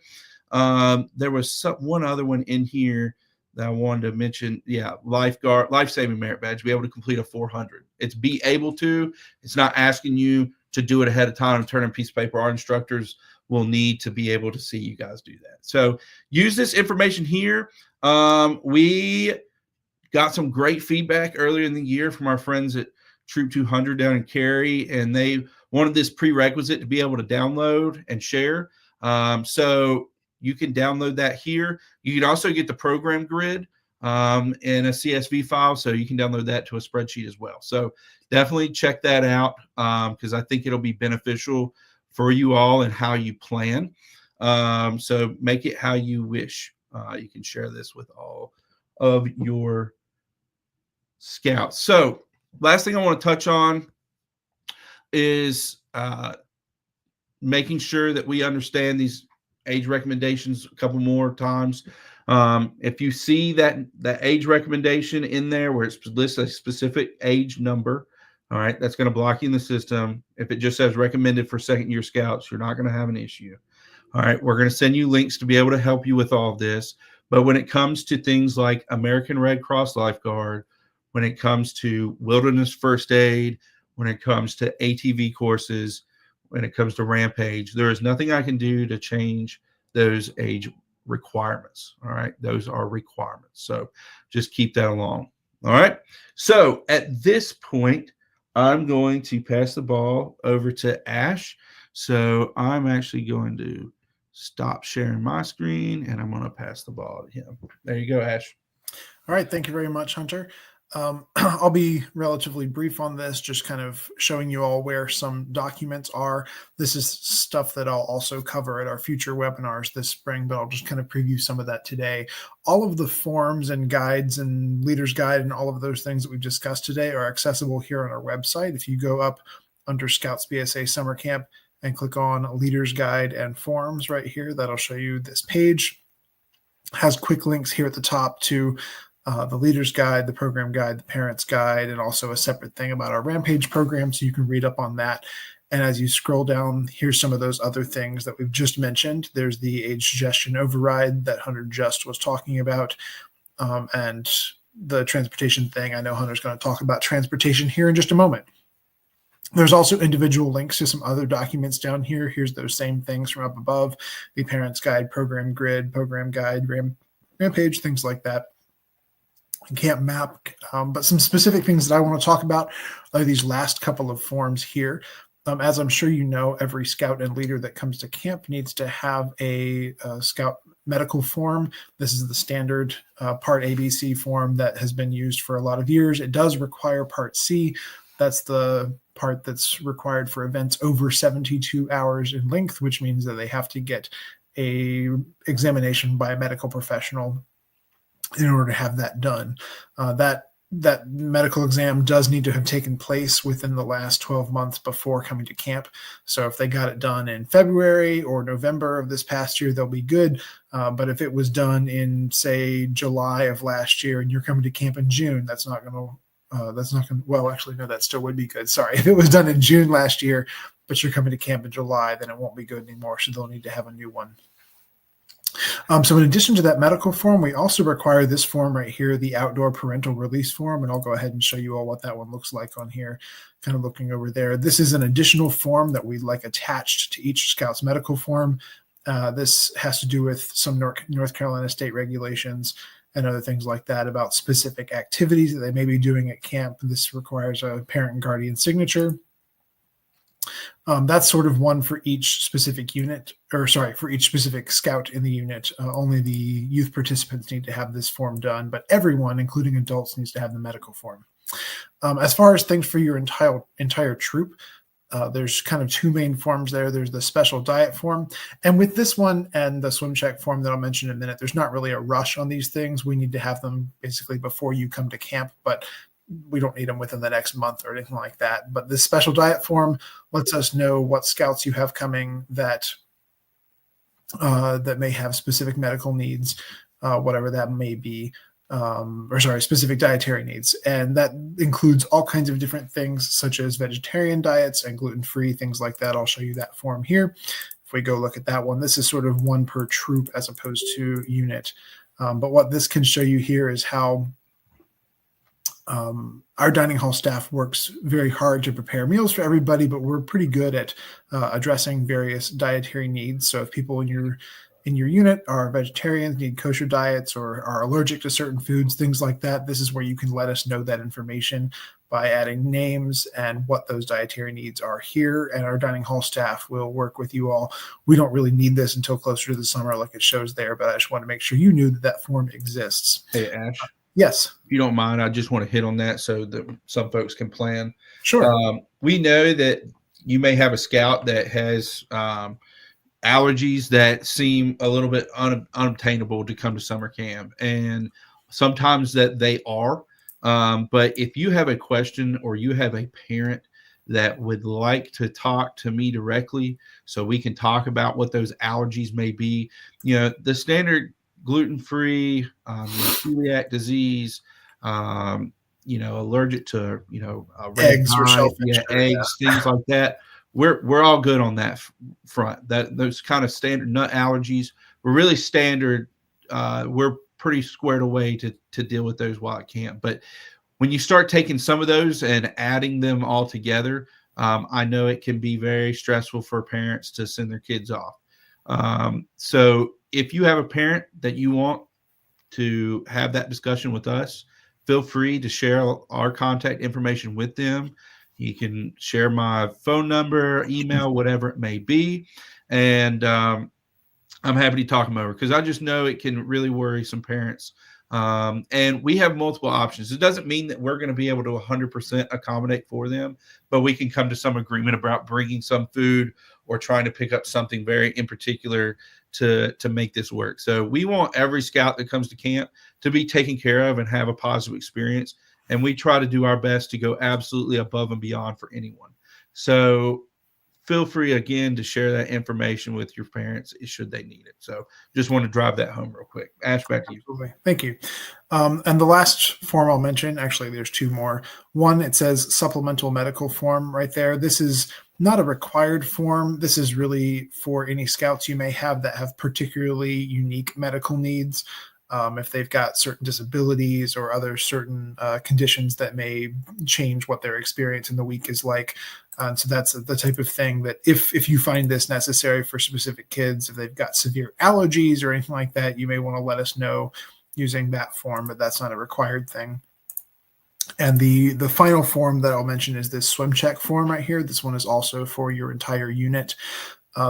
There was one other one in here that I wanted to mention. Yeah, lifeguard, life-saving merit badge, be able to complete a 400. It's be able to. It's not asking you to do it ahead of time and turn in a piece of paper. Our instructors will need to be able to see you guys do that. So use this information here. We got some great feedback earlier in the year from our friends at Troop 200 down in Cary, and they wanted this prerequisite to be able to download and share. So you can download that here. You can also get the program grid in a CSV file, so you can download that to a spreadsheet as well. So definitely check that out because I think it'll be beneficial for you all and how you plan. So make it how you wish. You can share this with all of your scouts. So last thing I want to touch on is making sure that we understand these age recommendations a couple more times. If you see that age recommendation in there where it lists a specific age number, all right, that's going to block you in the system. If it just says recommended for second-year scouts, you're not going to have an issue. All right, we're going to send you links to be able to help you with all of this. But when it comes to things like American Red Cross lifeguard, when it comes to wilderness first aid, when it comes to ATV courses, when it comes to Rampage, there is nothing I can do to change those age requirements. All right. Those are requirements. So just keep that along. All right. So at this point, I'm going to pass the ball over to Ash. So I'm actually going to stop sharing my screen and I'm going to pass the ball to him. There you go, Ash.
All right. Thank you very much, Hunter. I'll be relatively brief on this, just kind of showing you all where some documents are. This is stuff that I'll also cover at our future webinars this spring, but I'll just kind of preview some of that today. All of the forms and guides and leader's guide and all of those things that we've discussed today are accessible here on our website. If you go up under Scouts BSA Summer Camp and click on leader's guide and forms right here, that'll show you this page. Has quick links here at the top to the leader's guide, the program guide, the parents guide, and also a separate thing about our Rampage program, so you can read up on that. And as you scroll down, here's some of those other things that we've just mentioned. There's the age suggestion override that Hunter just was talking about, and the transportation thing. I know Hunter's going to talk about transportation here in just a moment. There's also individual links to some other documents down here. Here's those same things from up above: the parents guide, program grid, program guide, Rampage, things like that. Camp map, but some specific things that I want to talk about are these last couple of forms here. As I'm sure you know, every scout and leader that comes to camp needs to have a scout medical form. This is the standard Part ABC form that has been used for a lot of years. It does require Part C. That's the part that's required for events over 72 hours in length, which means that they have to get a examination by a medical professional in order to have that done. That medical exam does need to have taken place within the last 12 months before coming to camp. So if they got it done in February or November of this past year, they'll be good. But if it was done in, say, July of last year and you're coming to camp in June, that's not going to, well, actually, no, that still would be good. Sorry. If it was done in June last year, but you're coming to camp in July, then it won't be good anymore. So they'll need to have a new one. So in addition to that medical form, we also require this form right here, the outdoor parental release form, and I'll go ahead and show you all what that one looks like on here, kind of looking over there. This is an additional form that we like attached to each Scout's medical form. This has to do with some North Carolina state regulations and other things like that about specific activities that they may be doing at camp. This requires a parent and guardian signature. That's sort of one for each specific unit, or sorry, for each specific scout in the unit. Only the youth participants need to have this form done, but everyone, including adults, needs to have the medical form. As far as things for your entire troop, there's kind of two main forms there. There's the special diet form. And with this one and the swim check form that I'll mention in a minute, there's not really a rush on these things. We need to have them basically before you come to camp, but we don't need them within the next month or anything like that. But this special diet form lets us know what scouts you have coming that may have specific medical needs, whatever that may be, specific dietary needs. And that includes all kinds of different things, such as vegetarian diets and gluten-free, things like that. I'll show you that form here. If we go look at that one, this is sort of one per troop as opposed to unit. But what this can show you here is how our dining hall staff works very hard to prepare meals for everybody, but we're pretty good at addressing various dietary needs. So if people in your unit are vegetarians, need kosher diets, or are allergic to certain foods, things like that, this is where you can let us know that information by adding names and what those dietary needs are here. And our dining hall staff will work with you all. We don't really need this until closer to the summer like it shows there, but I just want to make sure you knew that that form exists.
Hey, Ash.
Yes.
If you don't mind, I just want to hit on that so that some folks can plan.
Sure.
We know that you may have a scout that has allergies that seem a little bit unobtainable to come to summer camp. And sometimes that they are. But if you have a question or you have a parent that would like to talk to me directly so we can talk about what those allergies may be, the standard gluten-free, celiac disease, allergic to,
eggs or shellfish,
eggs, things like that. We're all good on that front. Those kind of standard nut allergies, we're really standard. We're pretty squared away to deal with those while at camp. But when you start taking some of those and adding them all together, I know it can be very stressful for parents to send their kids off. So if you have a parent that you want to have that discussion with us, feel free to share our contact information with them. You can share my phone number, email, whatever it may be. And I'm happy to talk them over because I just know it can really worry some parents And we have multiple options. It doesn't mean that we're going to be able to 100% accommodate for them, but we can come to some agreement about bringing some food or trying to pick up something very in particular to make this work. So we want every scout that comes to camp to be taken care of and have a positive experience. And we try to do our best to go absolutely above and beyond for anyone. So feel free again to share that information with your parents should they need it. So just want to drive that home real quick. Ash, back to you.
Absolutely. Thank you. And the last form I'll mention, actually, there's two more. One, it says supplemental medical form right there. This is not a required form. This is really for any scouts you may have that have particularly unique medical needs. If they've got certain disabilities or other certain conditions that may change what their experience in the week is like. So that's the type of thing that if you find this necessary for specific kids, if they've got severe allergies or anything like that, you may want to let us know using that form, but that's not a required thing. And the final form that I'll mention is this swim check form right here. This one is also for your entire unit.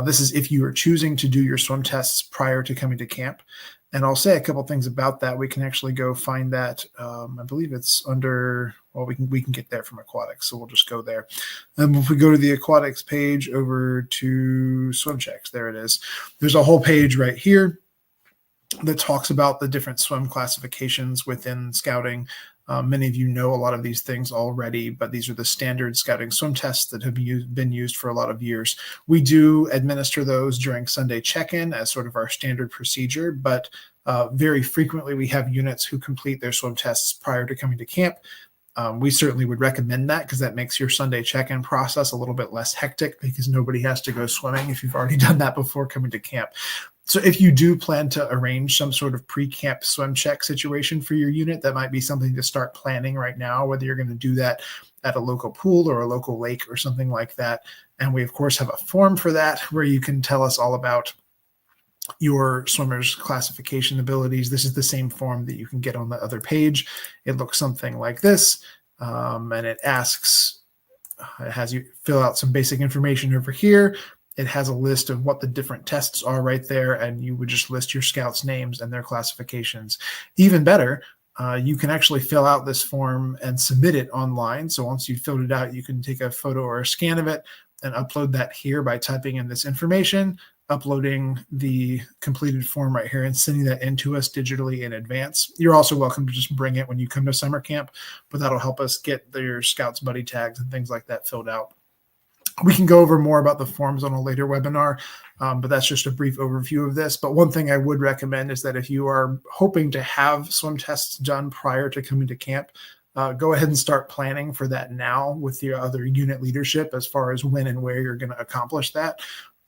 This is if you are choosing to do your swim tests prior to coming to camp. And I'll say a couple things about that. We can actually go find that. I believe it's under, well, we can get there from aquatics. So we'll just go there. And if we go to the aquatics page over to swim checks, there it is. There's a whole page right here that talks about the different swim classifications within scouting. Many of you know a lot of these things already, but these are the standard scouting swim tests that have been used for a lot of years. We do administer those during Sunday check-in as sort of our standard procedure, but very frequently we have units who complete their swim tests prior to coming to camp. We certainly would recommend that because that makes your Sunday check-in process a little bit less hectic because nobody has to go swimming if you've already done that before coming to camp. So if you do plan to arrange some sort of pre-camp swim check situation for your unit, that might be something to start planning right now, whether you're going to do that at a local pool or a local lake or something like that. And we, of course, have a form for that where you can tell us all about your swimmer's classification abilities. This is the same form that you can get on the other page. It looks something like this, and it asks, it has you fill out some basic information over here. It has a list of what the different tests are right there, and you would just list your scouts' names and their classifications. Even better, you can actually fill out this form and submit it online. So once you've filled it out, you can take a photo or a scan of it and upload that here by typing in this information, uploading the completed form right here and sending that in to us digitally in advance. You're also welcome to just bring it when you come to summer camp, but that'll help us get your scouts buddy tags and things like that filled out. We can go over more about the forms on a later webinar, but that's just a brief overview of this. But one thing I would recommend is that if you are hoping to have swim tests done prior to coming to camp, go ahead and start planning for that now with your other unit leadership as far as when and where you're going to accomplish that.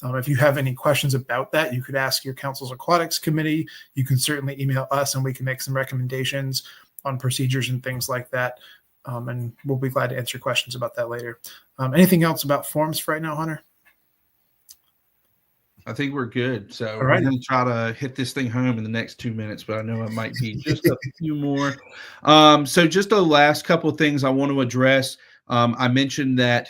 If you have any questions about that, you could ask your council's aquatics committee. You can certainly email us and we can make some recommendations on procedures and things like that. And we'll be glad to answer questions about that later. Anything else about forms for right now, Hunter?
I think we're good. So
right.
We're going to try to hit this thing home in the next 2 minutes, but I know it might be just a few more. So just the last couple of things I want to address. I mentioned that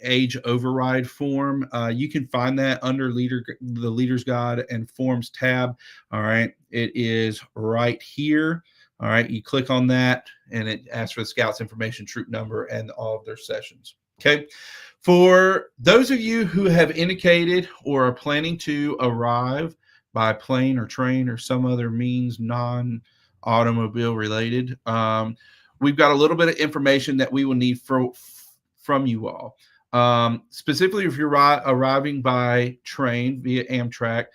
age override form. You can find that under the Leader's Guide and Forms tab. All right. It is right here. All right. You click on that and it asks for the scouts information, troop number, and all of their sessions. Okay. For those of you who have indicated or are planning to arrive by plane or train or some other means non-automobile related, we've got a little bit of information that we will need from you all. Specifically, if you're arriving by train via Amtrak,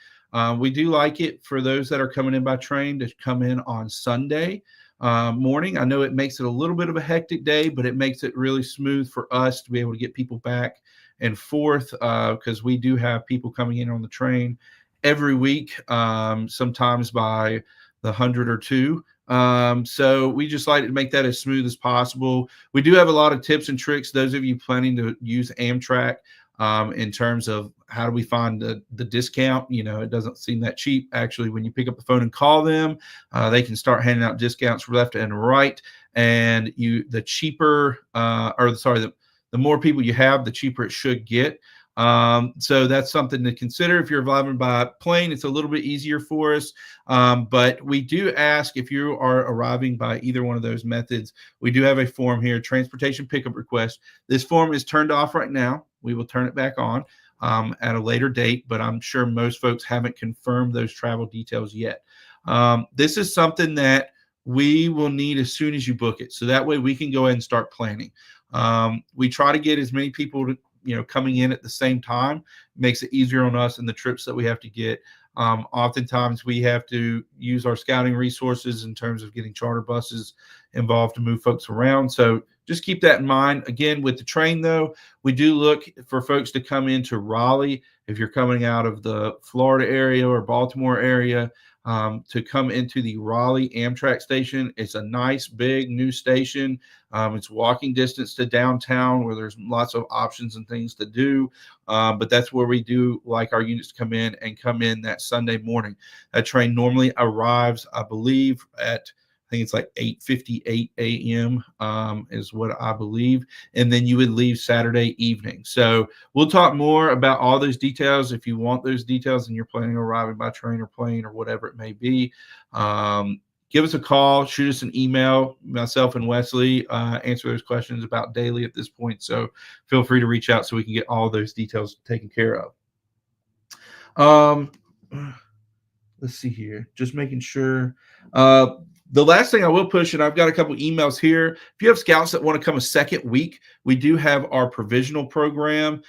we do like it for those that are coming in by train to come in on Sunday morning. I know it makes it a little bit of a hectic day, but it makes it really smooth for us to be able to get people back and forth because we do have people coming in on the train every week, sometimes by the 100 or 2. So we just like to make that as smooth as possible. We do have a lot of tips and tricks. Those of you planning to use Amtrak in terms of how do we find the discount, it doesn't seem that cheap. Actually, when you pick up the phone and call them, they can start handing out discounts for left and right. And the cheaper, the more people you have, the cheaper it should get. So that's something to consider. If you're arriving by plane, it's a little bit easier for us. But we do ask, if you are arriving by either one of those methods, we do have a form here, transportation pickup request. This form is turned off right now. We will turn it back on at a later date, but I'm sure most folks haven't confirmed those travel details yet. This is something that we will need as soon as you book it. So that way we can go ahead and start planning. We try to get as many people coming in at the same time. It makes it easier on us and the trips that we have to get. Oftentimes we have to use our scouting resources in terms of getting charter buses involved to move folks around. So just keep that in mind. Again, with the train, though, we do look for folks to come into Raleigh. If you're coming out of the Florida area or Baltimore area, to come into the Raleigh Amtrak station. It's a nice, big, new station. It's walking distance to downtown, where there's lots of options and things to do. But that's where we do like our units to come in that Sunday morning. That train normally arrives, I believe, at I think it's like 8:58 a.m. Is what I believe. And then you would leave Saturday evening. So we'll talk more about all those details. If you want those details and you're planning on arriving by train or plane or whatever it may be, give us a call, shoot us an email. Myself and Wesley answer those questions about daily at this point. So feel free to reach out so we can get all those details taken care of. Let's see here. Just making sure. The last thing I will push, and I've got a couple emails here. If you have scouts that want to come a second week, we do have our provisional program.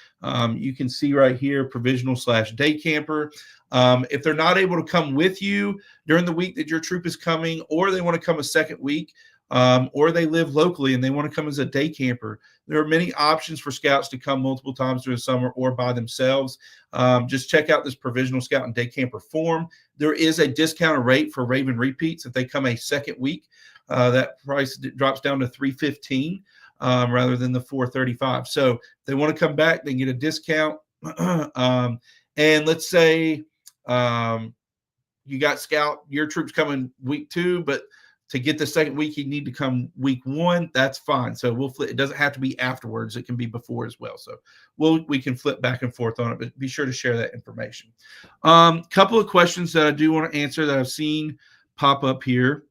You can see right here, provisional/day camper. If they're not able to come with you during the week that your troop is coming, or they want to come a second week, or they live locally and they want to come as a day camper, there are many options for scouts to come multiple times during the summer or by themselves. Just check out this provisional scout and day camper form. There is a discounted rate for Raven repeats if they come a second week. That price drops down to $315 rather than the $435. So if they want to come back, they get a discount. And let's say you got scout, your troop's coming week 2, but to get the second week, you need to come week 1. That's fine. So we'll flip. It doesn't have to be afterwards. It can be before as well. So we can flip back and forth on it, but be sure to share that information. Couple of questions that I do want to answer that I've seen pop up here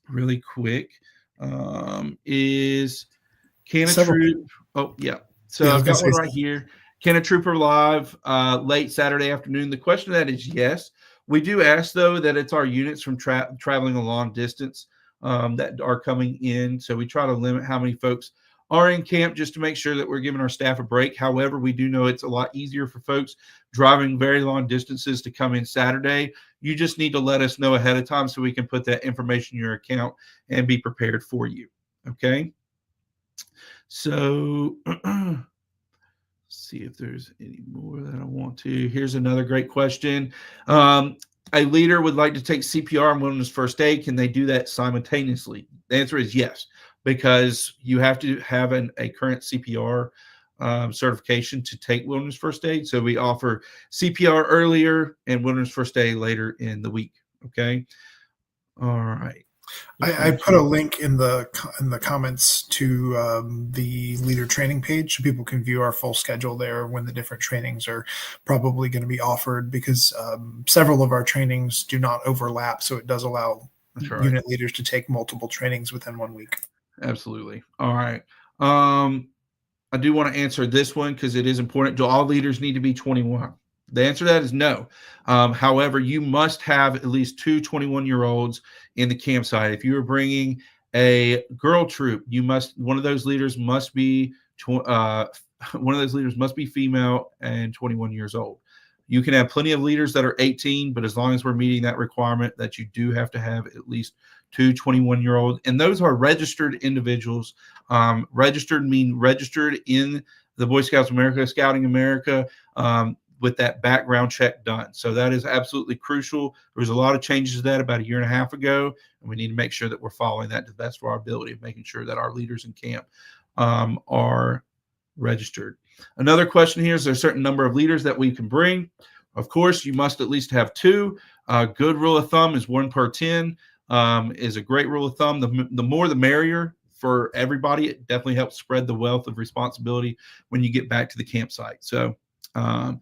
really quick is can a troop? Oh, yeah. So yeah, I've got one right here. Can a trooper live late Saturday afternoon? The question to that is yes. We do ask, though, that it's our units from traveling a long distance that are coming in. So we try to limit how many folks are in camp just to make sure that we're giving our staff a break. However, we do know it's a lot easier for folks driving very long distances to come in Saturday. You just need to let us know ahead of time so we can put that information in your account and be prepared for you. Okay? So see if there's any more that I want to. Here's another great question. A leader would like to take CPR and wilderness first aid. Can they do that simultaneously? The answer is yes, because you have to have a current CPR certification to take wilderness first aid. So we offer CPR earlier and wilderness first aid later in the week. Okay. All right.
I put a link in the comments to the leader training page so people can view our full schedule there when the different trainings are probably going to be offered, because several of our trainings do not overlap. So it does allow unit leaders to take multiple trainings within 1 week.
Absolutely. All right. I do want to answer this one because it is important. Do all leaders need to be 21? The answer to that is no. However, you must have at least 2 21-year-olds in the campsite. If you are bringing a girl troop, one of those leaders must be female and 21 years old. You can have plenty of leaders that are 18, but as long as we're meeting that requirement, that you do have to have at least 2 21-year-olds, and those are registered individuals. Registered in the Boy Scouts of America, Scouting America. With that background check done. So that is absolutely crucial. There was a lot of changes to that about 1.5 years ago, and we need to make sure that we're following that to the best of our ability of making sure that our leaders in camp are registered. Another question here is there a certain number of leaders that we can bring? Of course, you must at least have 2. Good rule of thumb is 1 per 10 is a great rule of thumb. The more the merrier for everybody. It definitely helps spread the wealth of responsibility when you get back to the campsite. So 1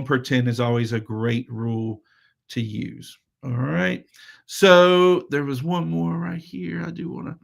per 10 is always a great rule to use. All right. So there was one more right here. I do want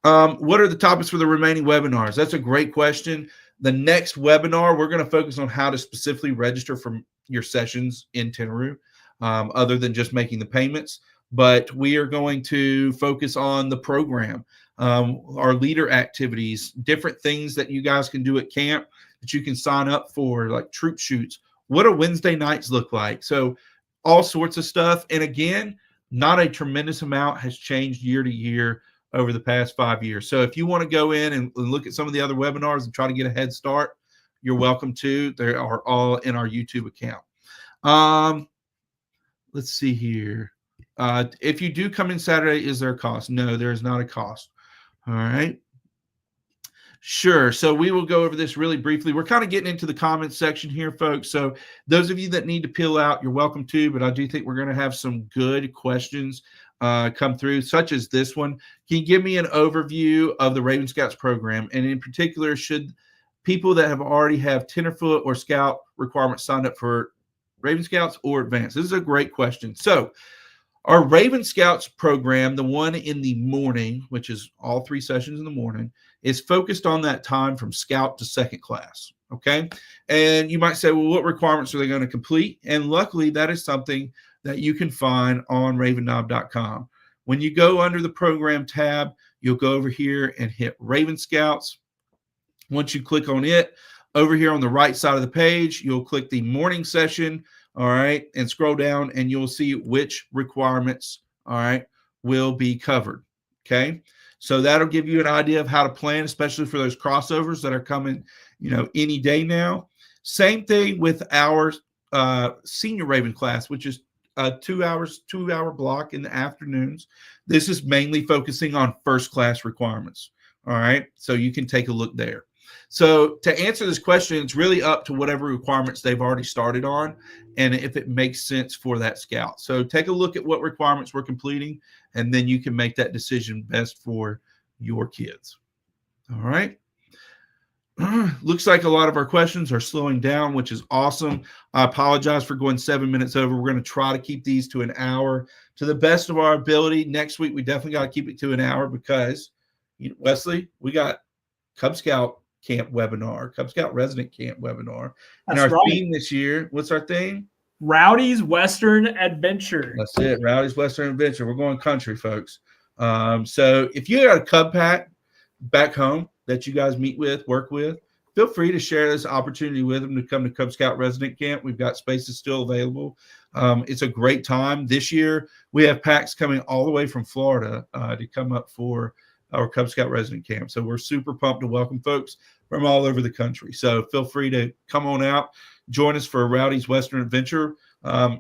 to. What are the topics for the remaining webinars? That's a great question. The next webinar, we're going to focus on how to specifically register for your sessions in Tentaroo, other than just making the payments. But we are going to focus on the program, our leader activities, different things that you guys can do at camp that you can sign up for, like troop shoots. What do Wednesday nights look like? So all sorts of stuff. And again, not a tremendous amount has changed year to year over the past 5 years. So if you want to go in and look at some of the other webinars and try to get a head start, you're welcome to. They are all in our YouTube account. Let's see here. If you do come in Saturday, is there a cost? No, there is not a cost. All right. Sure. So we will go over this really briefly. We're kind of getting into the comments section here, folks. So those of you that need to peel out, you're welcome to, but I do think we're going to have some good questions come through, such as this one. Can you give me an overview of the Raven Scouts program? And in particular, should people that have already have tenderfoot or scout requirements signed up for Raven Scouts or advanced? This is a great question. So our Raven Scouts program, the one in the morning, which is all 3 sessions in the morning, is focused on that time from scout to second class. Okay. And you might say, well, what requirements are they going to complete? And luckily, that is something that you can find on ravennob.com. When you go under the program tab, you'll go over here and hit Raven Scouts. Once you click on it, over here on the right side of the page, you'll click the morning session. All right. And scroll down and you'll see which requirements, all right, will be covered. Okay. So that'll give you an idea of how to plan, especially for those crossovers that are coming, any day now. Same thing with our senior Raven class, which is 2-hour block in the afternoons. This is mainly focusing on first class requirements. All right. So you can take a look there. So to answer this question, it's really up to whatever requirements they've already started on and if it makes sense for that scout. So take a look at what requirements we're completing, and then you can make that decision best for your kids. All right. Looks like a lot of our questions are slowing down, which is awesome. I apologize for going 7 minutes over. We're going to try to keep these to an hour to the best of our ability. Next week, we definitely got to keep it to an hour because, Wesley, we got Cub Scout camp webinar, Cub Scout resident camp webinar. And our theme this year, what's our theme?
Rowdy's Western Adventure.
That's it. Rowdy's Western Adventure. We're going country, folks. So if you got a Cub pack back home that you guys meet with, work with, feel free to share this opportunity with them to come to Cub Scout resident camp. We've got spaces still available. It's a great time. This year, we have packs coming all the way from Florida to come up for our Cub Scout resident camp. So we're super pumped to welcome folks from all over the country. So feel free to come on out, join us for Rowdy's Western Adventure.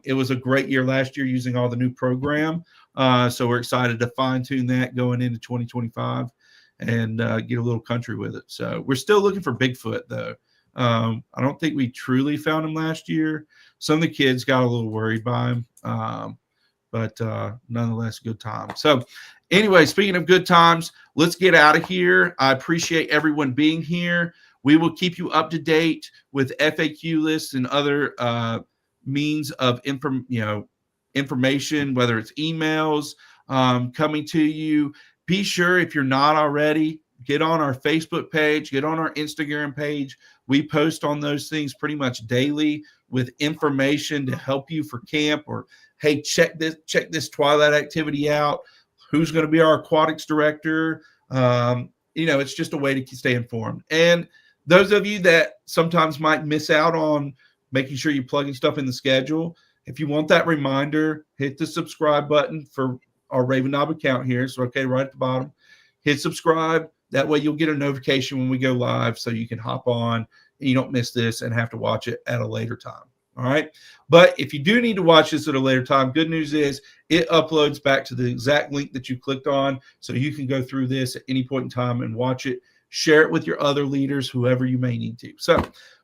It was a great year last year using all the new program. So we're excited to fine tune that going into 2025 and get a little country with it. So we're still looking for Bigfoot though. I don't think we truly found him last year. Some of the kids got a little worried by him. But nonetheless, good time. So anyway, speaking of good times, let's get out of here. I appreciate everyone being here. We will keep you up to date with FAQ lists and other means of information, whether it's emails coming to you. Be sure, if you're not already, get on our Facebook page, get on our Instagram page. We post on those things pretty much daily with information to help you for camp, or hey, check this twilight activity out. Who's going to be our aquatics director? It's just a way to stay informed. And those of you that sometimes might miss out on making sure you're plugging stuff in the schedule, if you want that reminder, hit the subscribe button for our Raven Knob account here. So, okay, right at the bottom, hit subscribe. That way you'll get a notification when we go live so you can hop on and you don't miss this and have to watch it at a later time. All right. But if you do need to watch this at a later time, good news is it uploads back to the exact link that you clicked on. So you can go through this at any point in time and watch it, share it with your other leaders, whoever you may need to. So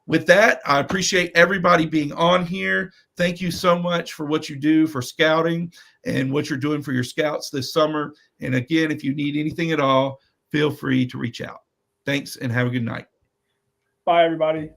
with that, I appreciate everybody being on here. Thank you so much for what you do for scouting and what you're doing for your scouts this summer. And again, if you need anything at all, feel free to reach out. Thanks and have a good night.
Bye, everybody.